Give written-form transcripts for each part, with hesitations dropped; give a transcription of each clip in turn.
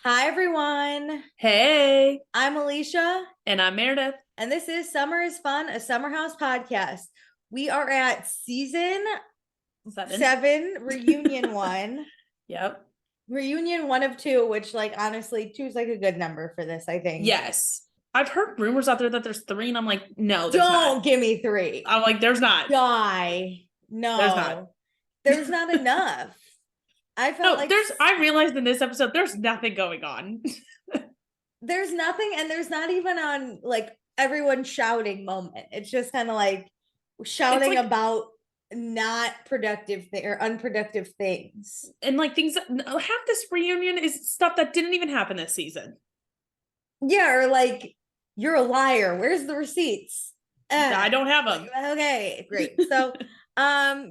Hi, everyone. Hey, I'm Alicia, and I'm Meredith. and this is Summer is Fun, a Summer House podcast. We are at season 7. 7, reunion one, Yep. reunion one of two, which, like, honestly, two is like a good number for this, I think. Yes. I've heard rumors out there that there's 3, and I'm like, no, there's Don't not. give me 3. I'm like, there's not. Die. There's not. No, there's not enough. I felt No, like I realized in this episode, there's nothing going on. there's nothing, and there's not even on like everyone shouting moment. It's just kind of like shouting like, about not productive or unproductive things. and like things, half this reunion is stuff that didn't even happen this season. Yeah, or like you're a liar. Where's the receipts? I don't have them. Okay, great. So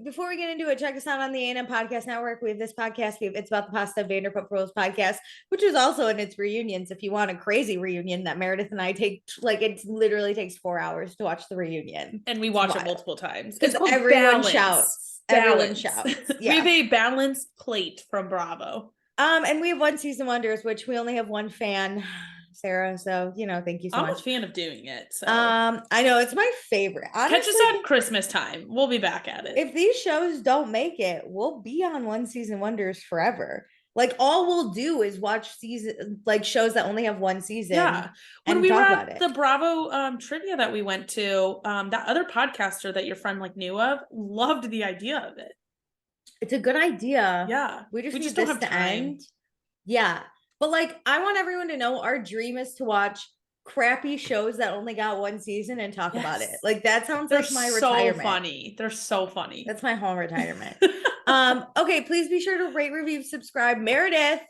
before we get into it, check us out on the A&M Podcast Network. We have this podcast. It's about the Pasta Vanderpump Rules podcast, which is also in its reunions. If you want a crazy reunion that Meredith and I take, like it literally takes 4 hours to watch the reunion. And we watch it multiple times. Because everyone shouts. Everyone shouts. Yeah. We have a balanced plate from Bravo. And we have one season wonders, which we only have one fan, Sarah. So, thank you so much. I'm a fan of doing it. So I know it's my favorite. Honestly, catch us on Christmas time. We'll be back at it. If these shows don't make it, we'll be on one season wonders forever. Like all we'll do is watch shows that only have one season. Yeah. When we were at the Bravo trivia that we went to, that other podcaster that your friend knew of loved the idea of it. It's a good idea. Yeah. We just don't have time. Yeah. But I want everyone to know our dream is to watch crappy shows that only got one season and talk about it. That sounds like my retirement. So funny. They're so funny. That's my whole retirement. Okay, please be sure to rate, review, subscribe. Meredith.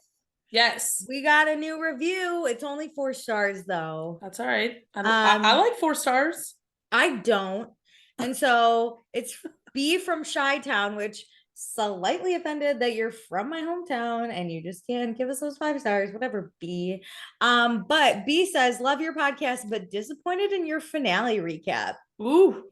Yes. We got a new review. It's only 4 stars though. That's all right. I like 4 stars. I don't. And so it's B from Chi-Town, which slightly offended that you're from my hometown and you just can't give us those 5 stars, whatever, B. But B says, love your podcast, but disappointed in your finale recap. Ooh.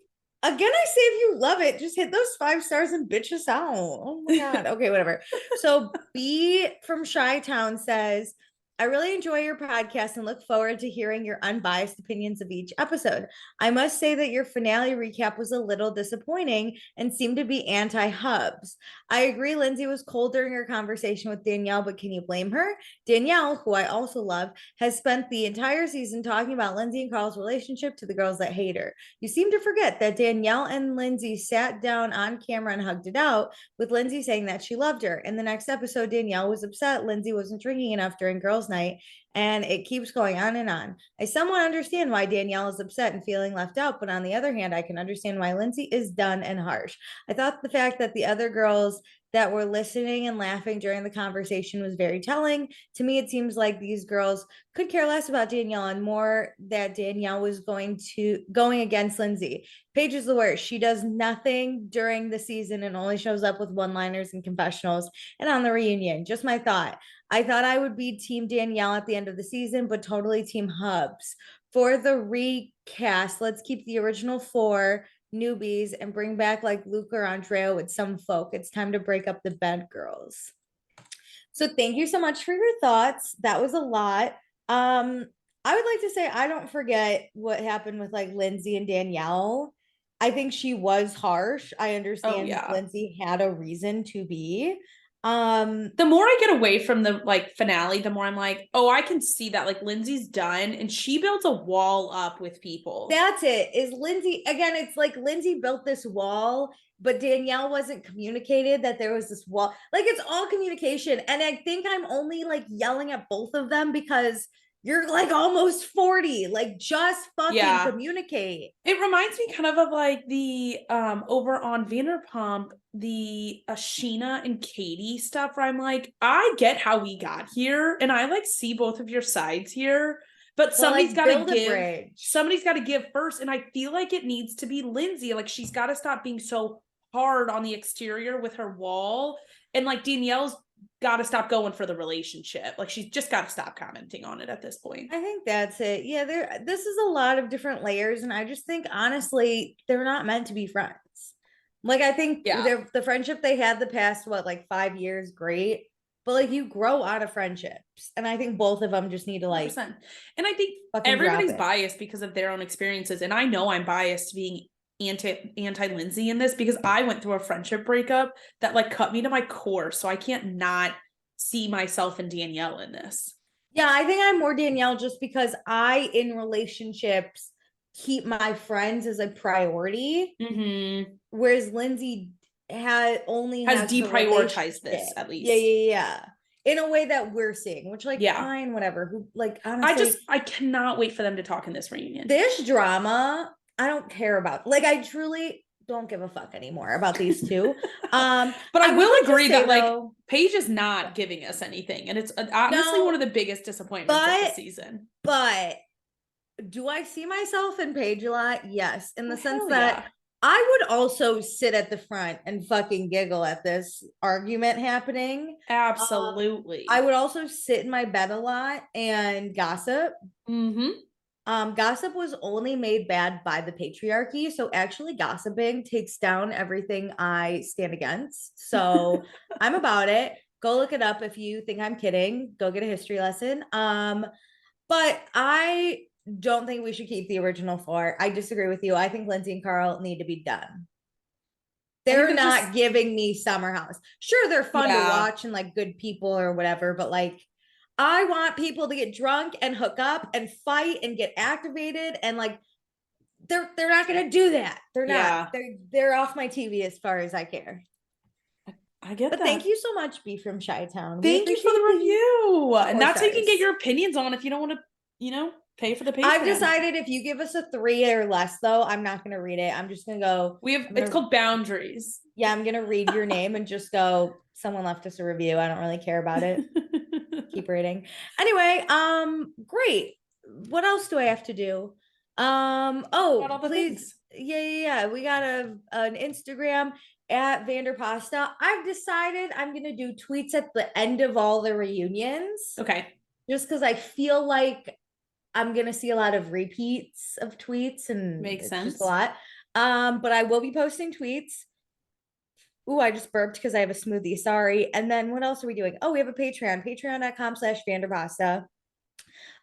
Again, I say if you love it, just hit those 5 stars and bitch us out. Oh my God. Okay, whatever. So B from Chi-Town says, I really enjoy your podcast and look forward to hearing your unbiased opinions of each episode. I must say that your finale recap was a little disappointing and seemed to be anti-Hubs. I agree Lindsay was cold during her conversation with Danielle, but can you blame her? Danielle, who I also love, has spent the entire season talking about Lindsay and Carl's relationship to the girls that hate her. You seem to forget that Danielle and Lindsay sat down on camera and hugged it out, with Lindsay saying that she loved her. In the next episode, Danielle was upset Lindsay wasn't drinking enough during girls' night, and it keeps going on and on. I somewhat understand why Danielle is upset and feeling left out, but on the other hand, I can understand why Lindsay is done and harsh. I thought the fact that the other girls that were listening and laughing during the conversation was very telling. To me, it seems like these girls could care less about Danielle and more that Danielle was going against Lindsay. Paige is the worst. She does nothing during the season and only shows up with one-liners and confessionals and on the reunion. Just my thought. I thought I would be team Danielle at the end of the season, but totally team Hubs. For the recast, let's keep the original 4 newbies and bring back Luke or Andrea with some folk. It's time to break up the bed girls. So thank you so much for your thoughts. That was a lot. I would like to say I don't forget what happened with Lindsay and Danielle. I think she was harsh. I understand Lindsay had a reason to be. The more I get away from the finale, the more I'm like, oh, I can see that Lindsay's done, and she builds a wall up with people. That's it. Is Lindsay again? It's Lindsay built this wall, but Danielle wasn't communicated that there was this wall. It's all communication, and I think I'm only yelling at both of them because you're almost 40. Just fucking communicate. It reminds me kind of the over on Vanderpump, the Sheena and Katie stuff where I'm like, I get how we got here and I see both of your sides here, but somebody's got to give first. And I feel like it needs to be Lindsay. She's got to stop being so hard on the exterior with her wall, and Danielle's got to stop going for the relationship. She's just got to stop commenting on it at this point. I think that's it. Yeah, this is a lot of different layers, and I just think honestly they're not meant to be friends. I think the friendship they had the past 5 years, great, but like you grow out of friendships. And I think both of them just need to like 100%. And I think fucking everybody's drop it. biased because of their own experiences. And I know I'm biased being anti Lindsay in this because I went through a friendship breakup that like cut me to my core. So I can't not see myself and Danielle in this. Yeah, I think I'm more Danielle just because I, in relationships, keep my friends as a priority, whereas Lindsay has Has the deprioritized relationship. this at Yeah, least. yeah, yeah. In a way that we're seeing, which like Yeah. fine, whatever. Who like honestly, I cannot wait for them to talk in this reunion. this drama, I don't care about. Like I truly don't give a fuck anymore about these two. But I will like agree that like though, Paige is not giving us anything, and it's honestly no, one of the biggest disappointments of the season. But do I see myself in Paige a lot? Yes, in the sense that yeah. I would also sit at the front and fucking giggle at this argument happening. Absolutely. I would also sit in my bed a lot and gossip. Gossip was only made bad by the patriarchy. So actually gossiping takes down everything I stand against. So I'm about it. Go look it up if you think I'm kidding. Go get a history lesson. But I don't think we should keep the original four. I disagree with you. I think Lindsay and Carl need to be done. They're not giving me Summer House. Sure, they're fun to watch and like good people or whatever, but like I want people to get drunk and hook up and fight and get activated and like they're not gonna do that. They're not. They're off my TV as far as I care. I get but that. Thank you so much, B from Chi-Town. Thank you for the review. And that's how you can get your opinions on if you don't want to, pay for the Patreon. I've decided if you give us a 3 or less, though, I'm not going to read it. I'm just going to go. It's called Boundaries. Yeah, I'm going to read your name and just go, someone left us a review. I don't really care about it. Keep reading. Anyway, great. What else do I have to do? Please. Yeah. We got an Instagram at Vanderpasta. I've decided I'm going to do tweets at the end of all the reunions. Okay. Just because I feel like I'm gonna see a lot of repeats of tweets and makes sense. Just a lot. But I will be posting tweets. Ooh, I just burped because I have a smoothie. Sorry. And then what else are we doing? Oh, we have a Patreon, patreon.com/Vanderpasta.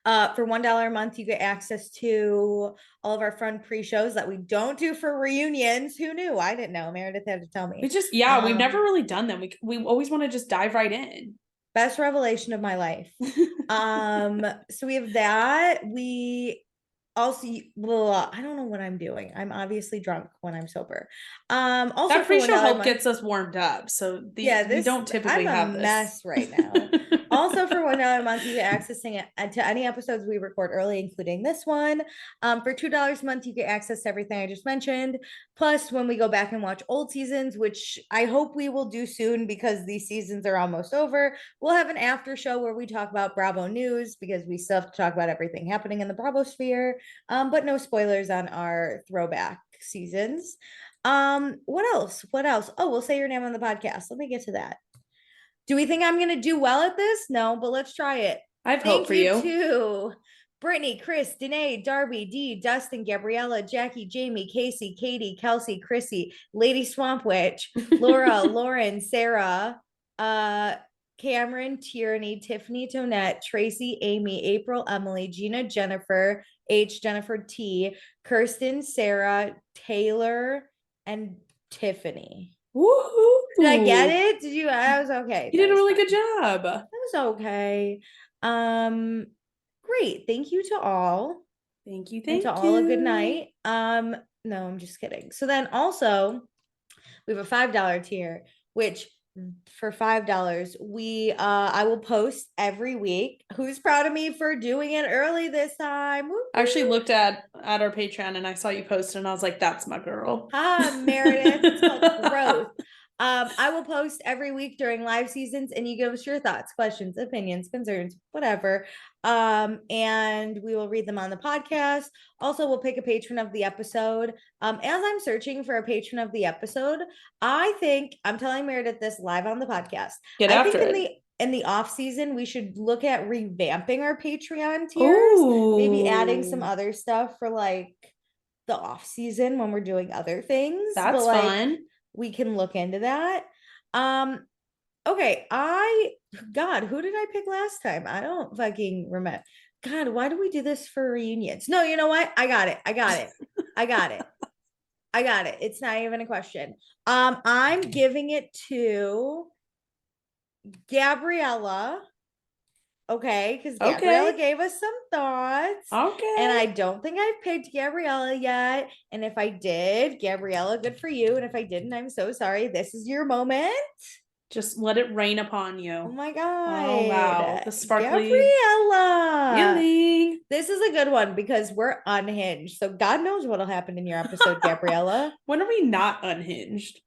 For $1 a month, you get access to all of our fun pre-shows that we don't do for reunions. Who knew? I didn't know. Meredith had to tell me. We've never really done them. We always want to just dive right in. Best revelation of my life. So we have that. We also, well, I don't know what I'm doing. I'm obviously drunk when I'm sober. Also that pre-show help gets us warmed up. So we don't typically have this. Mess right now. Also for $1 a month, you get access to any episodes we record early, including this one. For $2 a month, you get access to everything I just mentioned. Plus, when we go back and watch old seasons, which I hope we will do soon because these seasons are almost over, we'll have an after show where we talk about Bravo news because we still have to talk about everything happening in the Bravo sphere. But no spoilers on our throwback seasons. What else? Oh, we'll say your name on the podcast. Let me get to that. Do we think I'm going to do well at this? No, but let's try it. I have hope for you. Too. Brittany, Chris, Danae, Darby, Dee, Dustin, Gabriella, Jackie, Jamie, Casey, Katie, Kelsey, Chrissy, Lady Swamp Witch, Laura, Lauren, Sarah, Cameron, Tierney, Tiffany, Tonette, Tracy, Amy, April, Emily, Gina, Jennifer, H, Jennifer T, Kirsten, Sarah, Taylor, and Tiffany. Woohoo! Did I get it? Did you? I was okay. You did a really good job. That was okay. Great. Thank you to all. Thank you. all a good night. No, I'm just kidding. So then also we have a $5 tier, which for $5 I will post every week. Who's proud of me for doing it early this time? Woo-hoo. I actually looked at our Patreon and I saw you post and I was like, that's my girl. Meredith. It's called growth. I will post every week during live seasons and you give us your thoughts, questions, opinions, concerns, whatever. And we will read them on the podcast. Also, we'll pick a patron of the episode. As I'm searching for a patron of the episode, I think I'm telling Meredith this live on the podcast. In the off season, we should look at revamping our Patreon tiers. Ooh. Maybe adding some other stuff for like the off season when we're doing other things. That's fun. We can look into that. Okay, I God, who did I pick last time? I don't fucking remember. God, why do we do this for reunions? No, you know what? I got it. I got it. I got it. I got it. It's not even a question. I'm giving it to Gabriella. Okay, because Gabriella Okay. gave us some thoughts. And Okay. I don't think I've picked Gabriella yet. And if I did, Gabriella, good for you. And if I didn't, I'm so sorry. This is your moment. Just let it rain upon Oh you. my Oh wow. God. The sparkly Gabriella. feeling. This is a good one because we're unhinged. So God knows what'll happen in your episode, Gabriella. When are we not unhinged?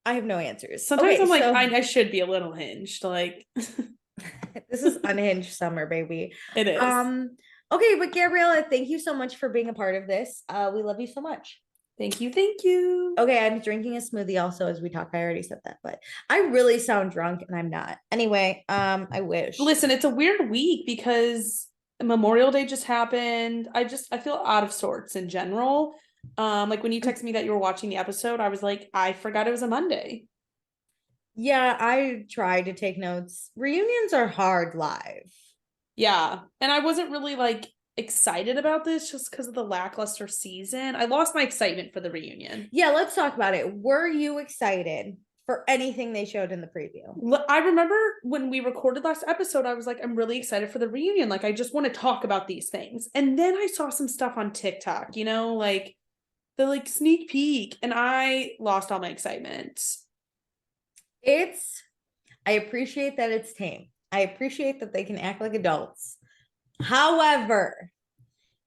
I have no answers. Sometimes Okay, I'm like, so I should be a little hinged. Like this is unhinged summer, baby. it is. Okay, but Gabriella, thank you so much for being a part of this. We love you so much. Thank you. Thank you. Okay, I'm drinking a smoothie also as we talk. I already said that, but I really sound drunk and I'm not. Anyway, I wish. Listen, it's a weird week because Memorial Day just happened. I feel out of sorts in general. Like when you texted me that you were watching the episode, I was like, I forgot it was a Monday. Yeah, I tried to take notes. Reunions are hard live. Yeah. And I wasn't really like excited about this just because of the lackluster season. I lost my excitement for the reunion. Yeah, let's talk about it. Were you excited for anything they showed in the preview? I remember when we recorded last episode, I was like, I'm really excited for the reunion. Like, I just want to talk about these things. And then I saw some stuff on TikTok, like the like sneak peek, and I lost all my excitement. I appreciate that it's tame. I appreciate that they can act like adults. However,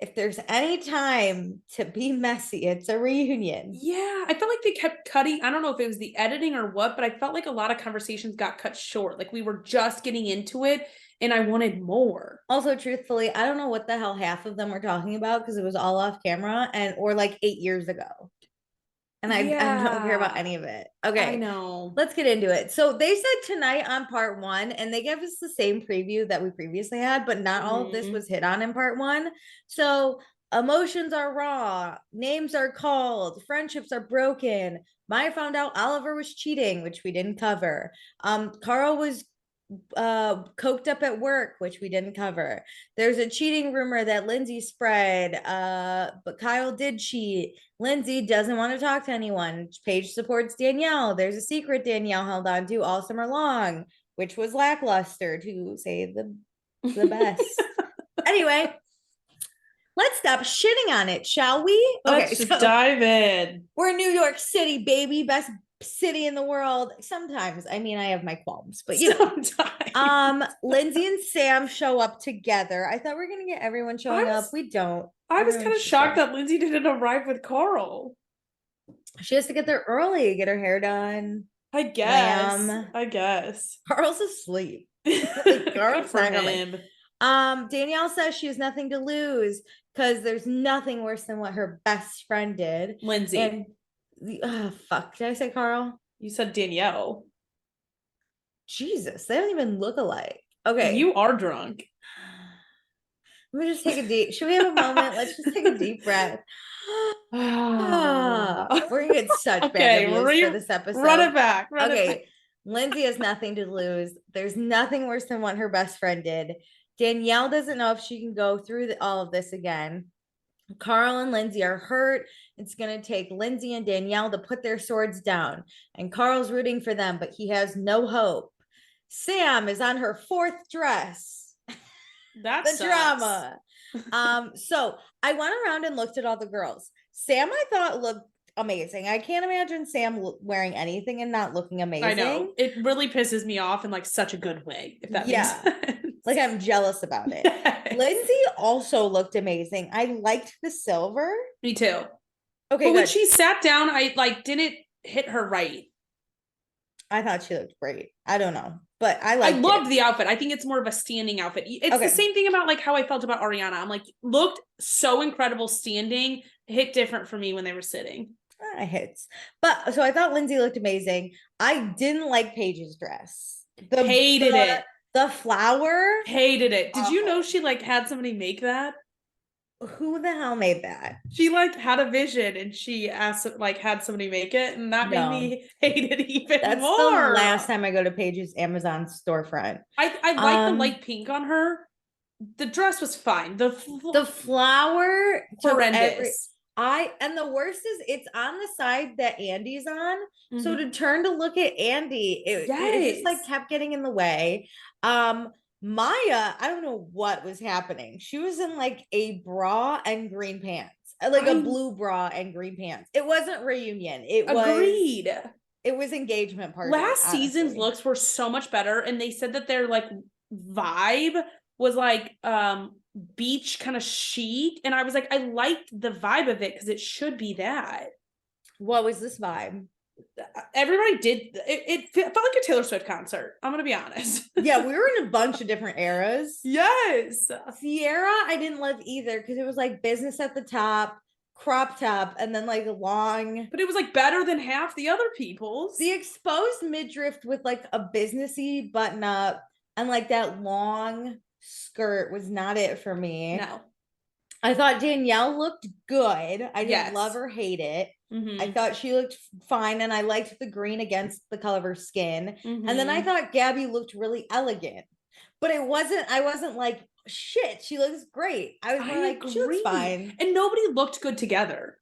if there's any time to be messy, it's a reunion. Yeah, I felt like they kept cutting. I don't know if it was the editing or what, but I felt like a lot of conversations got cut short. Like we were just getting into it and I wanted more. Also, truthfully, I don't know what the hell half of them were talking about because it was all off camera or like 8 years ago. And I don't care about any of it. Okay. I know. Let's get into it. So they said tonight on part one, and they gave us the same preview that we previously had, but not all of this was hit on in part one. So emotions are raw, names are called, friendships are broken. Maya found out Oliver was cheating, which we didn't cover. Carl was coked up at work, which we didn't cover. There's a cheating rumor that Lindsay spread, but Kyle did cheat. Lindsay doesn't want to talk to anyone. Paige supports Danielle. There's a secret Danielle held on to all summer long, which was lackluster to say the best. Anyway, let's stop shitting on it, shall we? Let's just dive in. We're New York City, baby. Best city in the world. Sometimes. I mean, I have my qualms, but Lindsay and Sam show up together. I thought we were gonna get everyone showing up. We don't. I was kind of shocked that Lindsay didn't arrive with Carl. She has to get there early, get her hair done. I guess. Carl's asleep. Carl's not coming. Danielle says she has nothing to lose because there's nothing worse than what her best friend did. Lindsay. And fuck. Did I say Carl? You said Danielle. Jesus, they don't even look alike. Okay. You are drunk. Let me just take should we have a moment? Let's just take a deep breath. We're gonna get such bad reviews for this episode. Run it back. Lindsay has nothing to lose. There's nothing worse than what her best friend did. Danielle doesn't know if she can go through all of this again. Carl and Lindsay are hurt. It's going to take Lindsay and Danielle to put their swords down. And Carl's rooting for them, but he has no hope. Sam is on her fourth dress. That's the drama. So I went around and looked at all the girls. Sam, I thought looked amazing. I can't imagine Sam wearing anything and not looking amazing. I know. It really pisses me off in like such a good way, if that makes sense. Like I'm jealous about it. Yes. Lindsay also looked amazing. I liked the silver. Me too. Okay, but when she sat down, I like didn't hit her right. I thought she looked great. I don't know, but I loved the outfit. I think it's more of a standing outfit. It's the same thing about like how I felt about Ariana. I'm like, looked so incredible standing. Hit different for me when they were sitting. It hits. But so I thought Lindsay looked amazing. I didn't like Paige's dress. Hated it. The flower. Hated it. Did you know she like had somebody make that? Who the hell made that? She like had a vision and she asked like had somebody make it, and that made No. me hate it even That's the more. last time I go to Paige's Amazon storefront. I like the light pink on her. The dress was fine. The flower took horrendous. and the worst is it's on the side that Andy's on. So Mhm. to turn to look at Andy, it just like Yes. kept getting in the way. Maya, I don't know what was happening. She was in like a bra and green pants, like a blue bra and green pants. It wasn't reunion. Agreed. It was engagement party. Last season's looks were so much better, and they said that their like vibe was like beach kind of chic, and I was like, I liked the vibe of it because it should be that. What was this vibe? Everybody did it felt like a Taylor Swift concert. I'm gonna be honest. Yeah, we were in a bunch of different eras. Yes. Sierra, I didn't love either because it was like business at the top, crop top, and then like a long. But it was like better than half the other people's. The exposed midriff with like a businessy button up and like that long skirt was not it for me. No. I thought Danielle looked good. I didn't love or hate it. Mm-hmm. I thought she looked fine, and I liked the green against the color of her skin. Mm-hmm. And then I thought Gabby looked really elegant, but I wasn't like, shit, she looks great. I was more like, she looks fine. And nobody looked good together.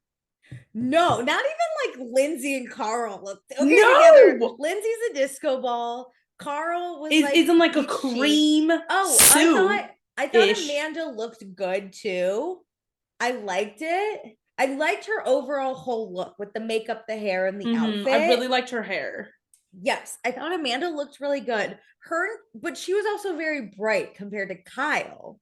No, not even like Lindsay and Carl looked together. Lindsay's a disco ball. Carl was isn't like a cream suit. I thought Amanda looked good too. I liked it. I liked her overall whole look with the makeup, the hair, and the outfit. I really liked her hair. Yes, I thought Amanda looked really good. But she was also very bright compared to Kyle.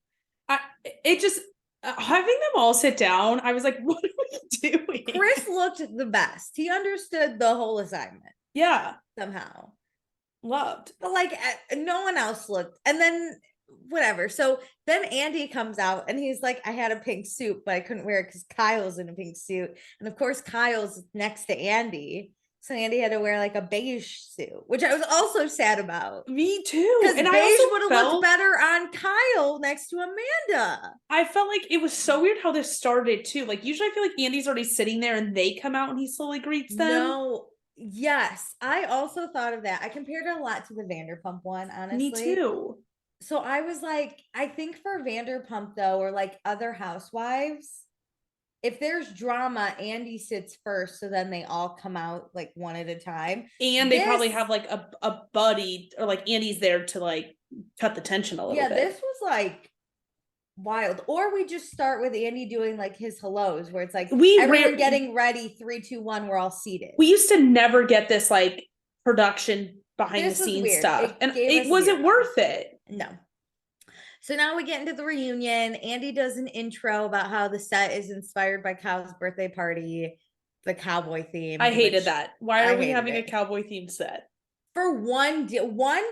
It just having them all sit down, I was like, what are we doing? Chris looked the best. He understood the whole assignment. Yeah. Somehow. Loved. But like no one else looked. And then whatever. So then Andy comes out and he's like, I had a pink suit, but I couldn't wear it because Kyle's in a pink suit. And of course, Kyle's next to Andy. So Andy had to wear like a beige suit, which I was also sad about. Me too. Because beige would have looked better on Kyle next to Amanda. I felt like it was so weird how this started too. Like usually I feel like Andy's already sitting there and they come out and he slowly greets them. No. Yes. I also thought of that. I compared it a lot to the Vanderpump one, honestly. Me too. So I was like, I think for Vanderpump though, or like other housewives, if there's drama, Andy sits first, so then they all come out like one at a time. And they probably have like a buddy, or like Andy's there to like cut the tension a little bit. Yeah, this was like wild. Or we just start with Andy doing like his hellos, where it's like everyone getting ready, 3, 2, 1, we're all seated. We used to never get this like production behind the scenes stuff, and it wasn't worth it. No. So now we get into the reunion. Andy does an intro about how the set is inspired by Kyle's birthday party, the cowboy theme. I hated that. Why are we having a cowboy themed set? For one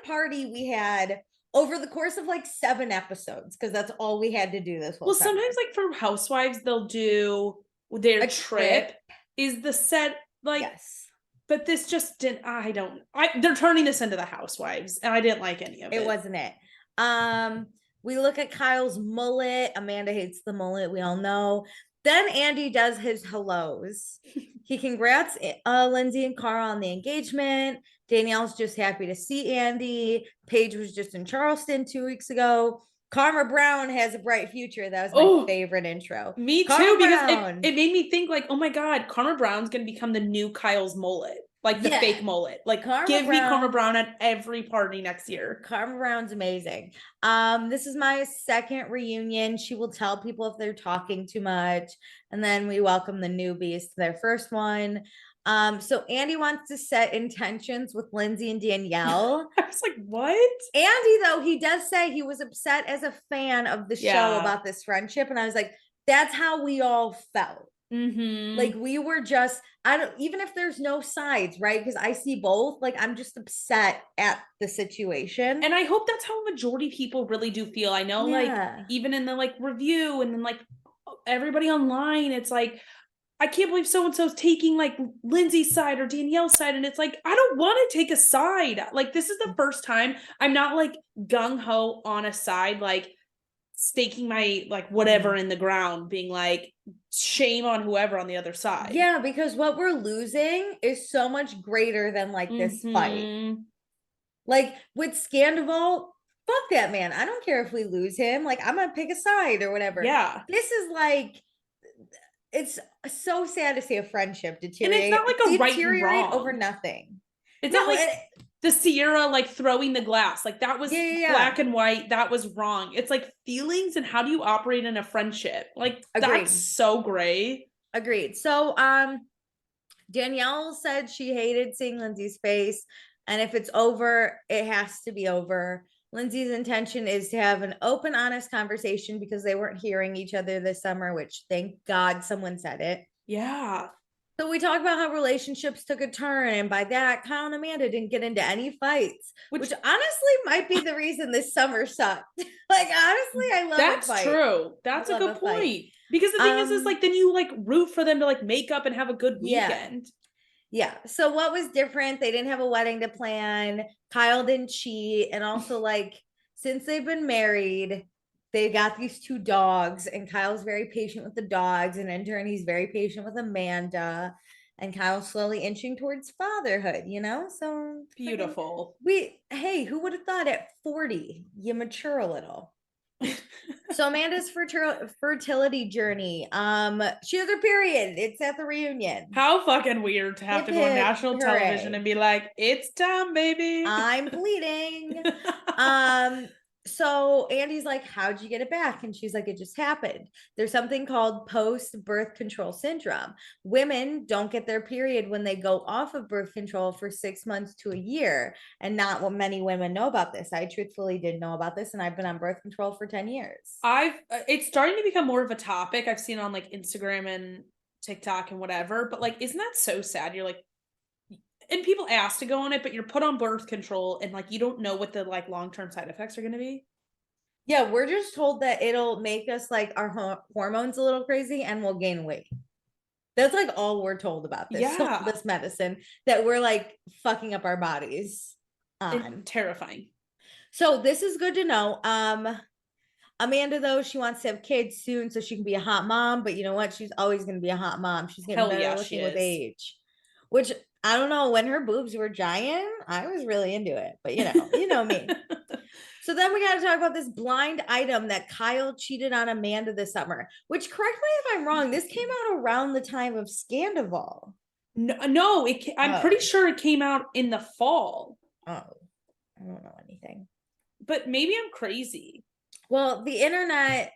party we had over the course of like 7 episodes, because that's all we had to do this whole time. Sometimes like for housewives, they'll do their trip is the set like yes. But this just didn't. They're turning this into the housewives, and I didn't like any of it. It wasn't it. We look at Kyle's mullet. Amanda hates the mullet. We all know. Then Andy does his hellos. He congrats Lindsay and Carl on the engagement. Danielle's just happy to see Andy. Paige was just in Charleston 2 weeks ago. Karma Brown has a bright future. That was my favorite intro. Me too, because it made me think like, oh my God, Karma Brown's going to become the new Kyle's mullet. Like the fake mullet. Like give me Karma Brown at every party next year. Karma Brown's amazing. This is my second reunion. She will tell people if they're talking too much. And then we welcome the newbies to their first one. So Andy wants to set intentions with Lindsay and Danielle. I was like, what? Andy, though, he does say he was upset as a fan of the show about this friendship. And I was like, that's how we all felt. Mm-hmm. Like we were just, even if there's no sides, right? Because I see both, like I'm just upset at the situation. And I hope that's how majority people really do feel. I know like even in the like review and then like everybody online, it's like, I can't believe so-and-so's taking like Lindsay's side or Danielle's side. And it's like, I don't want to take a side. Like this is the first time I'm not like gung-ho on a side. Like staking my like whatever in the ground, being like, shame on whoever on the other side. Yeah, because what we're losing is so much greater than like this fight. Like with Scandival, fuck that man. I don't care if we lose him. Like I'm gonna pick a side or whatever. Yeah. This is like, it's so sad to see a friendship And deteriorate. it's not like a right and wrong over nothing. It's No, not like the Sierra like throwing the glass. Like that was black and white. That was wrong. It's like feelings and how do you operate in a friendship? Like that's so gray. Agreed. So Danielle said she hated seeing Lindsay's face. And if it's over, it has to be over. Lindsay's intention is to have an open, honest conversation because they weren't hearing each other this summer, which thank God someone said it. Yeah. So we talked about how relationships took a turn, and by that, Kyle and Amanda didn't get into any fights, which honestly might be the reason this summer sucked. Like honestly, I love that's a fight. True. That's a good point. Because the thing is like then you like root for them to like make up and have a good weekend. Yeah. So what was different? They didn't have a wedding to plan. Kyle didn't cheat, and also like since they've been married, they got these 2 dogs, and Kyle's very patient with the dogs, and in turn, he's very patient with Amanda, and Kyle's slowly inching towards fatherhood, you know? So beautiful. Hey, who would have thought at 40 you mature a little? So Amanda's fertility journey. She has her period. It's at the reunion. How fucking weird to have to go on national television and be like, it's time, baby. I'm bleeding. So Andy's like, how'd you get it back? And she's like, it just happened. There's something called post-birth control syndrome. Women don't get their period when they go off of birth control for 6 months to a year. And not what many women know about this. I truthfully didn't know about this, and I've been on birth control for 10 years. It's starting to become more of a topic. I've seen on like Instagram and TikTok and whatever, but like, isn't that so sad? You're like, and people ask to go on it, but you're put on birth control and like you don't know what the like long-term side effects are going to be. Yeah, we're just told that it'll make us like our hormones a little crazy and we'll gain weight. That's like all we're told about this. Yeah. This medicine that we're like fucking up our bodies on. It's terrifying. So this is good to know. Amanda, though, she wants to have kids soon so she can be a hot mom, but you know what? She's always going to be a hot mom. She's getting better looking with age, which I don't know, when her boobs were giant, I was really into it, but you know me. So then we got to talk about this blind item that Kyle cheated on Amanda this summer, which, correct me if I'm wrong, this came out around the time of Scandival. No, I'm pretty sure it came out in the fall. Oh, I don't know anything. But maybe I'm crazy. Well, the internet,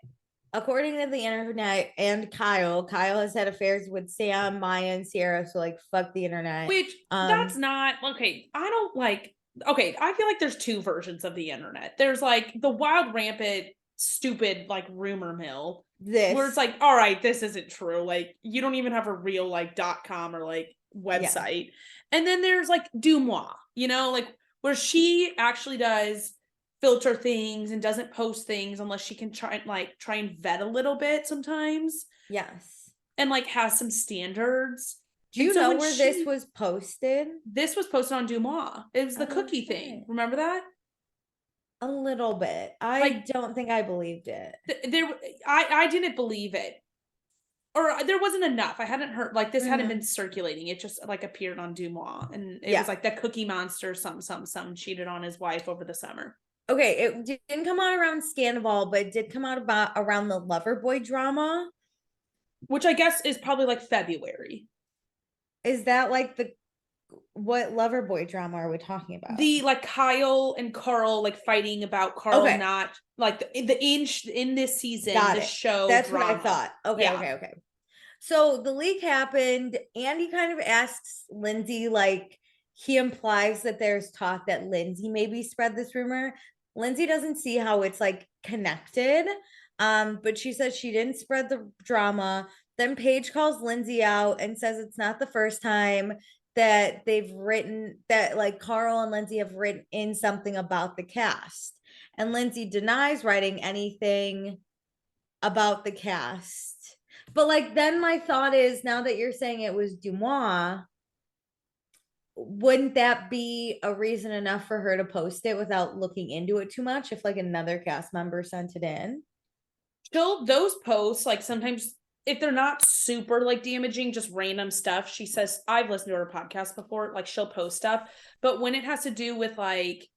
according to the internet and Kyle has had affairs with Sam, Maya, and Sierra. So like, fuck the internet. Which that's not okay. I don't like. Okay, I feel like there's 2 versions of the internet. There's like the wild, rampant, stupid like rumor mill. Where it's like, all right, this isn't true. Like you don't even have a real like .com or like website. Yeah. And then there's like Dumois, you know, like where she actually does filter things and doesn't post things unless she can try and vet a little bit sometimes. Yes. And like has some standards. Do you know where this was posted? This was posted on Dumois. It was the cookie thing. Remember that? A little bit. I don't think I believed it. I didn't believe it. Or there wasn't enough. I hadn't heard, like, this hadn't been circulating. It just, like, appeared on Dumois. And it was, like, the Cookie Monster, some cheated on his wife over the summer. Okay, it didn't come out around Scandival, but it did come out around the Loverboy drama. Which I guess is probably, like, February. Is that, like, what Loverboy drama are we talking about? The, like, Kyle and Carl, like, fighting about Carl not, like, in this season, the show That's drama. what I thought. Okay. So the leak happened. Andy kind of asks Lindsay, like, he implies that there's talk that Lindsay maybe spread this rumor. Lindsay doesn't see how it's, like, connected. But she says she didn't spread the drama. Then Paige calls Lindsay out and says it's not the first time that they've written that, like, Carl and Lindsay have written in something about the cast. And Lindsay denies writing anything about the cast. But like, then my thought is, now that you're saying it was Dumois, wouldn't that be a reason enough for her to post it without looking into it too much if like another cast member sent it in? those posts, like sometimes if they're not super like damaging, just random stuff, she says, I've listened to her podcast before, like she'll post stuff. But when it has to do with like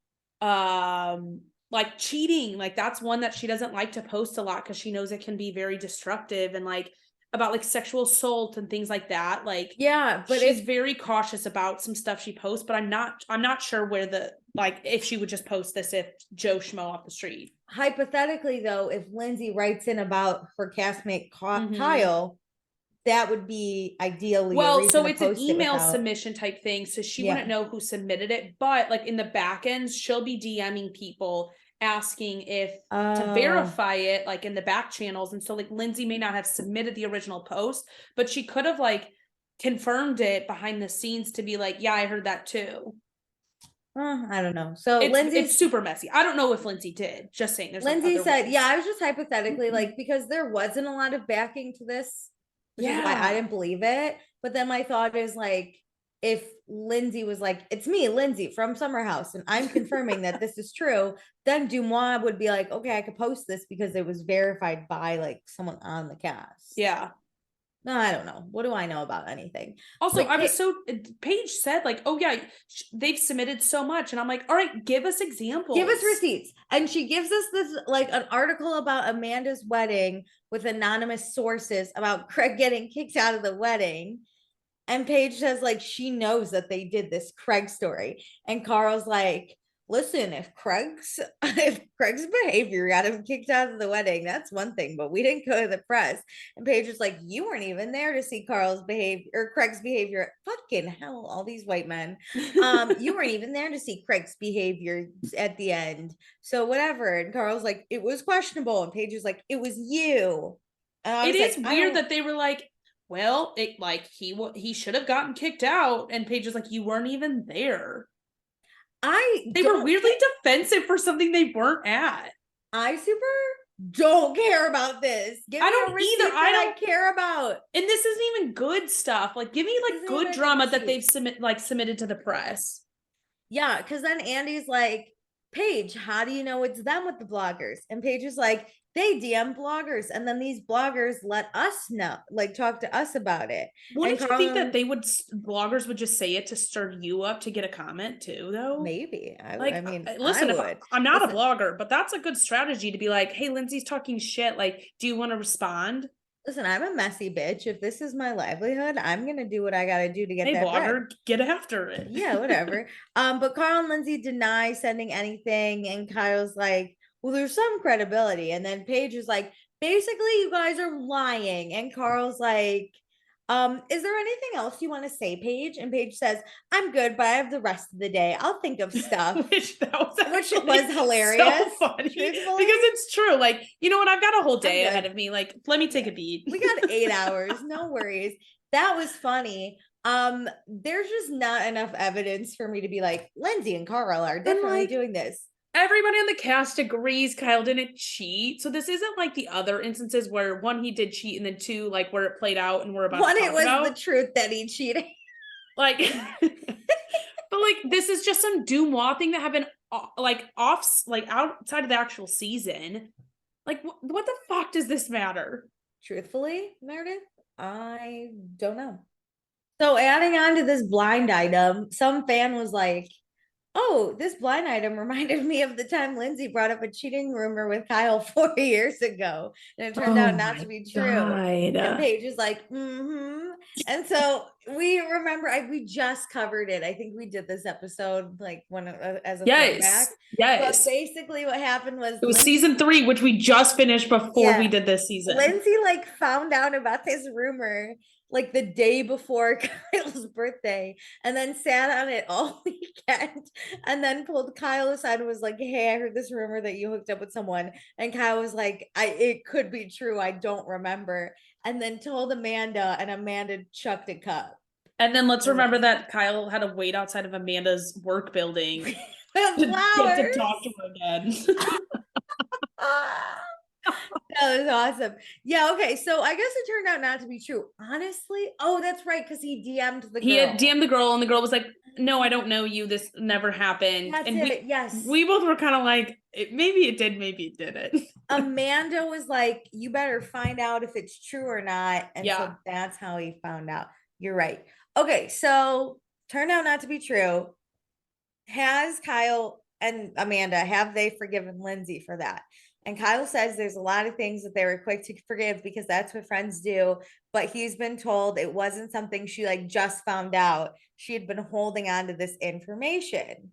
cheating, like that's one that she doesn't like to post a lot because she knows it can be very destructive, and like about like sexual assault and things like that. Like, yeah, but she's very cautious about some stuff she posts, but I'm not sure where the, like, if she would just post this if Joe Schmo off the street. Hypothetically though, if Lindsay writes in about her castmate Kyle, that would be ideally well, so it's an email submission type thing, so she wouldn't know who submitted it, but like in the back end she'll be DMing people asking if to verify it, like in the back channels. And so like Lindsay may not have submitted the original post, but she could have like confirmed it behind the scenes to be like, yeah, I heard that too. I don't know. So it's super messy. I don't know if Lindsay did. Just saying. There's Lindsay said, yeah, I was just hypothetically like, because there wasn't a lot of backing to this, which is why I didn't believe it. But then my thought is like, if Lindsay was like, it's me, Lindsay from Summer House, and I'm confirming that this is true, then Dumois would be like, okay, I could post this because it was verified by like someone on the cast. Yeah. No, I don't know. What do I know about anything? Also, like, I was so, Paige said like, oh yeah, they've submitted so much. And I'm like, all right, give us examples. Give us receipts. And she gives us this, like an article about Amanda's wedding with anonymous sources about Craig getting kicked out of the wedding. And Paige says like, she knows that they did this Craig story. And Carl's like, listen, if Craig's behavior got him kicked out of the wedding, that's one thing, but we didn't go to the press. And Paige was like, you weren't even there to see Carl's behavior or Craig's behavior. Fucking hell, all these white men. You weren't even there to see Craig's behavior at the end. So whatever. And Carl's like, it was questionable. And Paige was like, it was you. It is weird that they were like, well, it like he should have gotten kicked out. And Paige was like, you weren't even there. They were weirdly defensive for something they weren't at. I super don't care about this. I don't either. I don't care about. And this isn't even good stuff. Like, give me like good drama that they've submitted to the press. Yeah, because then Andy's like, Paige, how do you know it's them with the bloggers? And Paige is like, they DM bloggers, and then these bloggers let us know, like talk to us about it. Wouldn't you think that bloggers would just say it to stir you up to get a comment too, though? Maybe. I mean, listen, I'm not a blogger, but that's a good strategy to be like, hey, Lindsay's talking shit. Like, do you want to respond? Listen, I'm a messy bitch. If this is my livelihood, I'm gonna do what I gotta do to get that blogger, bread. get after it. Yeah, whatever. But Carl and Lindsay deny sending anything, and Kyle's like, well, there's some credibility. And then Paige is like, basically, you guys are lying. And Carl's like, is there anything else you want to say, Paige? And Paige says, I'm good, but I have the rest of the day. I'll think of stuff. which was hilarious. So funny, because it's true. Like, you know what? I've got a whole day ahead of me. Like, let me take a beat. We got 8 hours. No worries. That was funny. There's just not enough evidence for me to be like, Lindsay and Carl are definitely doing this. Everybody on the cast agrees Kyle didn't cheat. So this isn't like the other instances where one, he did cheat, and then two, like where it played out and we're about to talk it was about the truth that he cheated. Like, but like, this is just some Dumois thing that happened like outside of the actual season. Like, what the fuck does this matter? Truthfully, Meredith, I don't know. So adding on to this blind item, some fan was like, oh, this blind item reminded me of the time Lindsay brought up a cheating rumor with Kyle 4 years ago. And it turned out not to be true. And Paige is like, And so we remember, we just covered it. I think we did this episode like as a throwback. Yes. But basically what happened was it was season 3, which we just finished before we did this season. Lindsay like found out about this rumor like the day before Kyle's birthday, and then sat on it all weekend, and then pulled Kyle aside and was like, hey, I heard this rumor that you hooked up with someone. And Kyle was like, it could be true, I don't remember. And then told Amanda, and Amanda chucked a cup. And then let's remember that Kyle had to wait outside of Amanda's work building to get to talk to her again. That was awesome. Yeah, okay. So I guess it turned out not to be true. Honestly, oh, that's right, because he DM'd the girl. He had DM'd the girl, and the girl was like, no, I don't know you. This never happened. That's it. Yes. We both were kind of like, Maybe it did, maybe it didn't. Amanda was like, you better find out if it's true or not. And so Yeah. that's how he found out. You're right. Okay, so turned out not to be true. Has Kyle and Amanda, have they forgiven Lindsay for that? And Kyle says there's a lot of things that they were quick to forgive because that's what friends do. But he's been told it wasn't something she like just found out. She had been holding on to this information.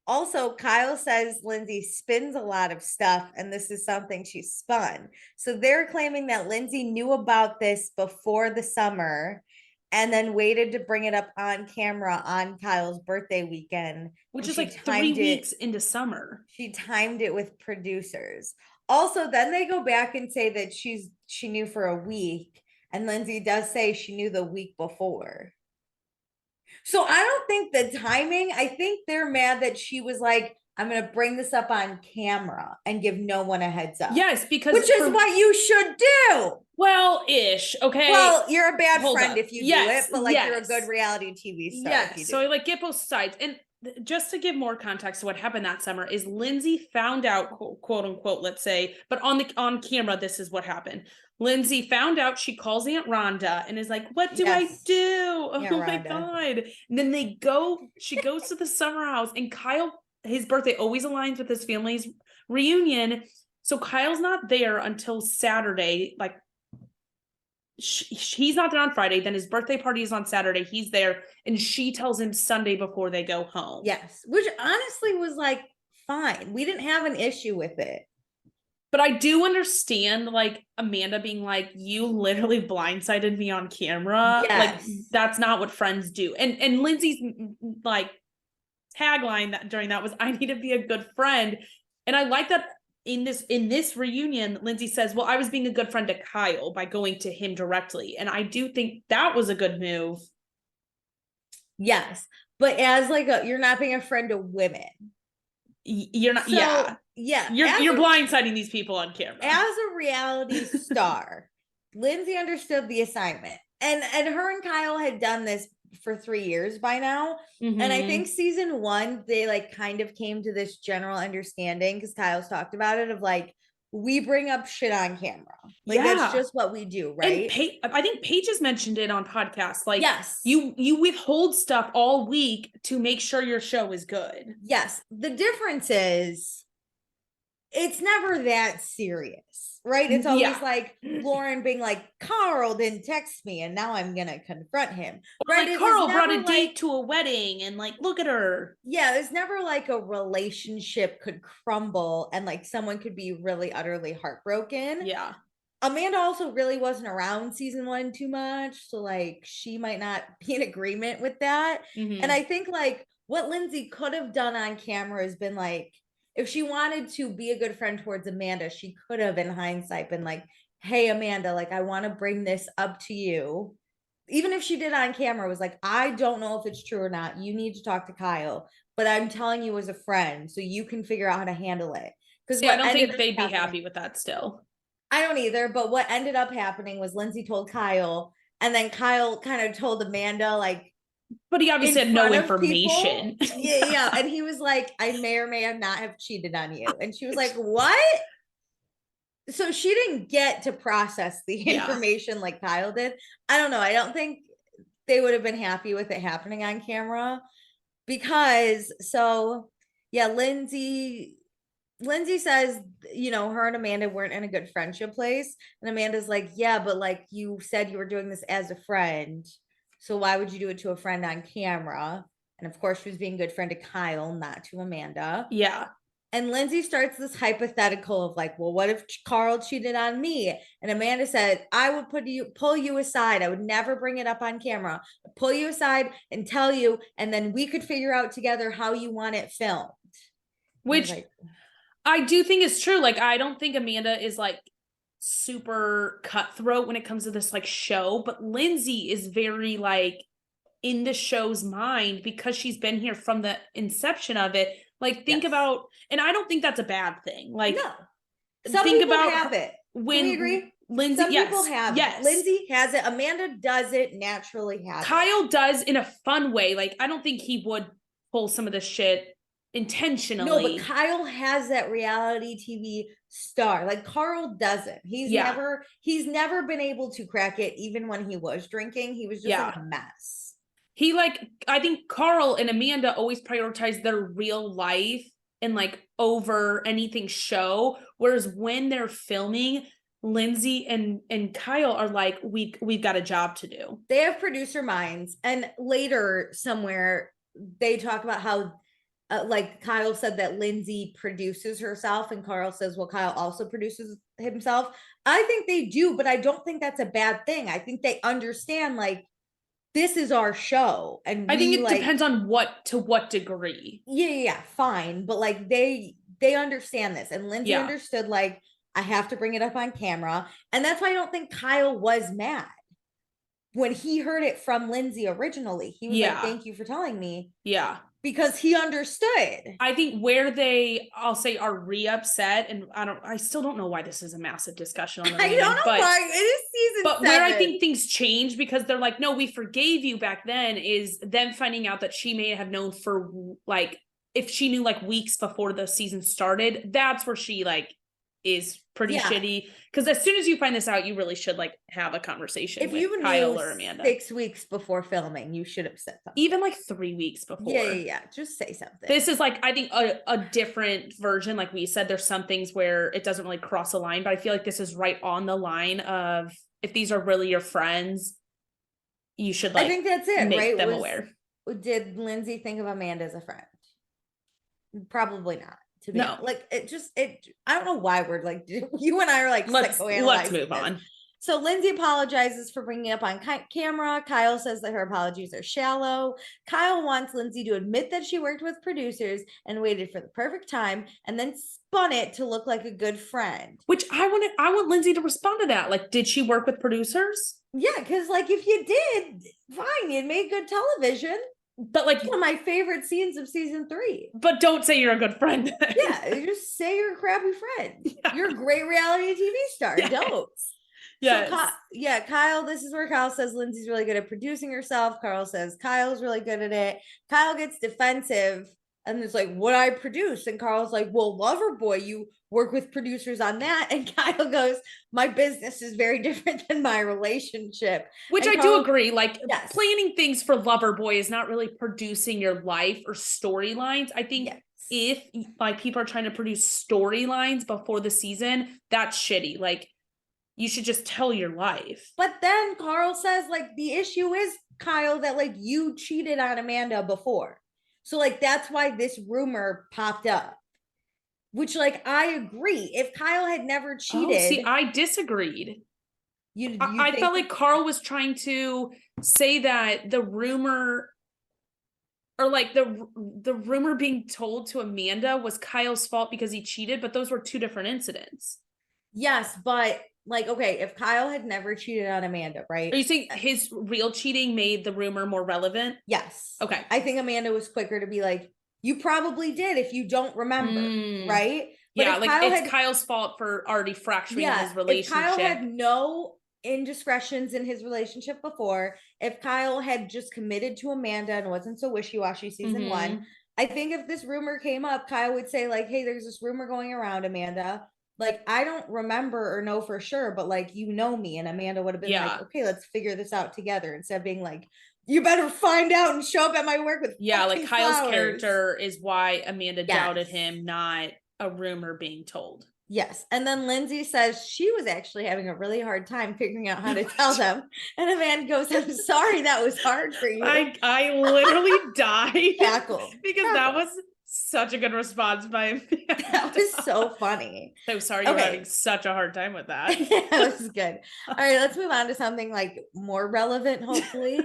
Also, Kyle says Lindsay spins a lot of stuff, and this is something she spun. So they're claiming that Lindsay knew about this before the summer and then waited to bring it up on camera on Kyle's birthday weekend. Which and is she like 3 weeks it. into summer. She timed it with producers. Also, then they go back and say that she knew for a week, and Lindsay does say she knew the week before. So I don't think the timing, I think they're mad that she was like, I'm going to bring this up on camera and give no one a heads up. Yes, because which is what you should do. Well, ish. Okay. Well, you're a bad Hold friend up. if you Yes, do it, but like you're a yes. good reality TV star if you Yes. do. So I like get both sides. And just to give more context to what happened that summer is Lindsay found out, quote unquote, let's say, but on camera, this is what happened. Lindsay found out, she calls Aunt Rhonda and is like, what do I do? Oh Aunt my Rhonda. God. And then she goes to the summer house, and Kyle, his birthday always aligns with his family's reunion. So Kyle's not there until Saturday. Like he's not there on Friday. Then his birthday party is on Saturday. He's there, and she tells him Sunday before they go home. Yes, which honestly was like fine. We didn't have an issue with it. But I do understand like Amanda being like, you literally blindsided me on camera. Yes. Like that's not what friends do. And Lindsay's like tagline during that was, I need to be a good friend. And I like that in this reunion, Lindsay says, well, I was being a good friend to Kyle by going to him directly. And I do think that was a good move. Yes. But as like you're not being a friend to women. You're not, yeah. You're blindsiding these people on camera. As a reality star, Lindsay understood the assignment. And her and Kyle had done this for 3 years by now. Mm-hmm. And I think season 1, they like kind of came to this general understanding because Kyle's talked about it of like, we bring up shit on camera. Like that's just what we do, right? And I think Paige has mentioned it on podcasts. Like, yes, you withhold stuff all week to make sure your show is good. Yes. The difference is it's never that serious, right? It's always like Lauren being like, Carl didn't text me and now I'm gonna confront him. Or right? Like Carl brought a date to a wedding and like, look at her. Yeah, there's never like a relationship could crumble and like someone could be really utterly heartbroken. Yeah. Amanda also really wasn't around season 1 too much. So like she might not be in agreement with that. Mm-hmm. And I think like what Lindsay could have done on camera has been like, if she wanted to be a good friend towards Amanda, she could have in hindsight been like, hey, Amanda, like I want to bring this up to you. Even if she did on camera, was like, I don't know if it's true or not. You need to talk to Kyle, but I'm telling you as a friend, so you can figure out how to handle it. Because I don't think they'd be happy with that still. I don't either. But what ended up happening was Lindsay told Kyle, and then Kyle kind of told Amanda, like, but he obviously had no information. Yeah. And he was like, I may or may not have cheated on you. And she was like, what? So she didn't get to process the information like Kyle did. I don't know. I don't think they would have been happy with it happening on camera because Lindsay says, her and Amanda weren't in a good friendship place. And Amanda's like, yeah, but like you said you were doing this as a friend. So why would you do it to a friend on camera? And of course, she was being a good friend to Kyle, not to Amanda. Yeah. And Lindsay starts this hypothetical of like, well, what if Carl cheated on me? And Amanda said, I would pull you aside. I would never bring it up on camera. I'd pull you aside and tell you, and then we could figure out together how you want it filmed. Which I do think is true. Like, I don't think Amanda is like super cutthroat when it comes to this like show, but Lindsay is very like in the show's mind because she's been here from the inception of it. Like think about, and I don't think that's a bad thing. Like no, some think people about have it. When we agree, Lindsay, some people have it. Lindsay has it. Amanda does it naturally. Kyle does in a fun way. Like I don't think he would pull some of the shit intentionally. No, but Kyle has that reality TV star. Like Carl doesn't. He's never been able to crack it, even when he was drinking. He was just like a mess. He like, I think Carl and Amanda always prioritize their real life and like over anything show. Whereas when they're filming, Lindsay and Kyle are like, we've got a job to do. They have producer minds. And later somewhere they talk about how like Kyle said that Lindsay produces herself, and Carl says, well, Kyle also produces himself. I think they do, but I don't think that's a bad thing. I think they understand, like, this is our show. And I think it depends on to what degree. Yeah, fine. But like they understand this. And Lindsay understood, like, I have to bring it up on camera. And that's why I don't think Kyle was mad. When he heard it from Lindsay originally, he was like, thank you for telling me. Yeah. Because he understood. I think where I'll say are re-upset, and I still don't know why this is a massive discussion on the I don't know why. It is season 7. But where I think things change because they're like, no, we forgave you back then, is them finding out that she may have known for like, if she knew like weeks before the season started, that's where she like is pretty shitty. Because as soon as you find this out, you really should like have a conversation with Kyle or Amanda. 6 weeks before filming, you should have said something. Even like 3 weeks before. Yeah. Just say something. This is like, I think a different version. Like we said, there's some things where it doesn't really cross a line, but I feel like this is right on the line of, if these are really your friends, you should like, I think that's it, make them aware. Did Lindsay think of Amanda as a friend? Probably not. To be like I don't know why we're like, you and I are like, let's move on. So Lindsay apologizes for bringing it up on camera. Kyle says that her apologies are shallow. Kyle wants Lindsay to admit that she worked with producers and waited for the perfect time and then spun it to look like a good friend. Which I want Lindsay to respond to that. Like, did she work with producers? Yeah, because like if you did, fine, it made good television. But like one of my favorite scenes of season 3. But don't say you're a good friend. Yeah, just say you're a crappy friend. Yeah. You're a great reality TV star. Yes. Don't. Yes. So, Kyle, this is where Kyle says Lindsay's really good at producing herself. Carl says Kyle's really good at it. Kyle gets defensive and it's like, what I produce? And Carl's like, well, Loverboy, you work with producers on that. And Kyle goes, my business is very different than my relationship. Which I do agree. Like planning things for Loverboy is not really producing your life or storylines. I think if like people are trying to produce storylines before the season, that's shitty. Like you should just tell your life. But then Carl says like the issue is, Kyle, that like you cheated on Amanda before. So like that's why this rumor popped up. Which like I agree. If Kyle had never cheated. Oh, see, I disagreed. I felt like Carl was trying to say that the rumor or like the rumor being told to Amanda was Kyle's fault because he cheated, but those were 2 different incidents. Yes, but like, okay, if Kyle had never cheated on Amanda, right? Are you saying his real cheating made the rumor more relevant? Yes. Okay. I think Amanda was quicker to be like, you probably did if you don't remember, right? But yeah, like Kyle's fault for already fracturing his relationship. If Kyle had no indiscretions in his relationship before, if Kyle had just committed to Amanda and wasn't so wishy-washy season 1, I think if this rumor came up, Kyle would say like, hey, there's this rumor going around, Amanda. Like, I don't remember or know for sure, but like, you know me. And Amanda would have been like, okay, let's figure this out together, instead of being like, you better find out and show up at my work with like Kyle's character is why Amanda doubted him, not a rumor being told. Yes. And then Lindsay says she was actually having a really hard time figuring out how to tell them. And Amanda goes, I'm sorry that was hard for you. I literally died. Cackled. Because that was such a good response by Amanda. That was so funny. So sorry you're having such a hard time with that. That was good. All right, let's move on to something like more relevant, hopefully.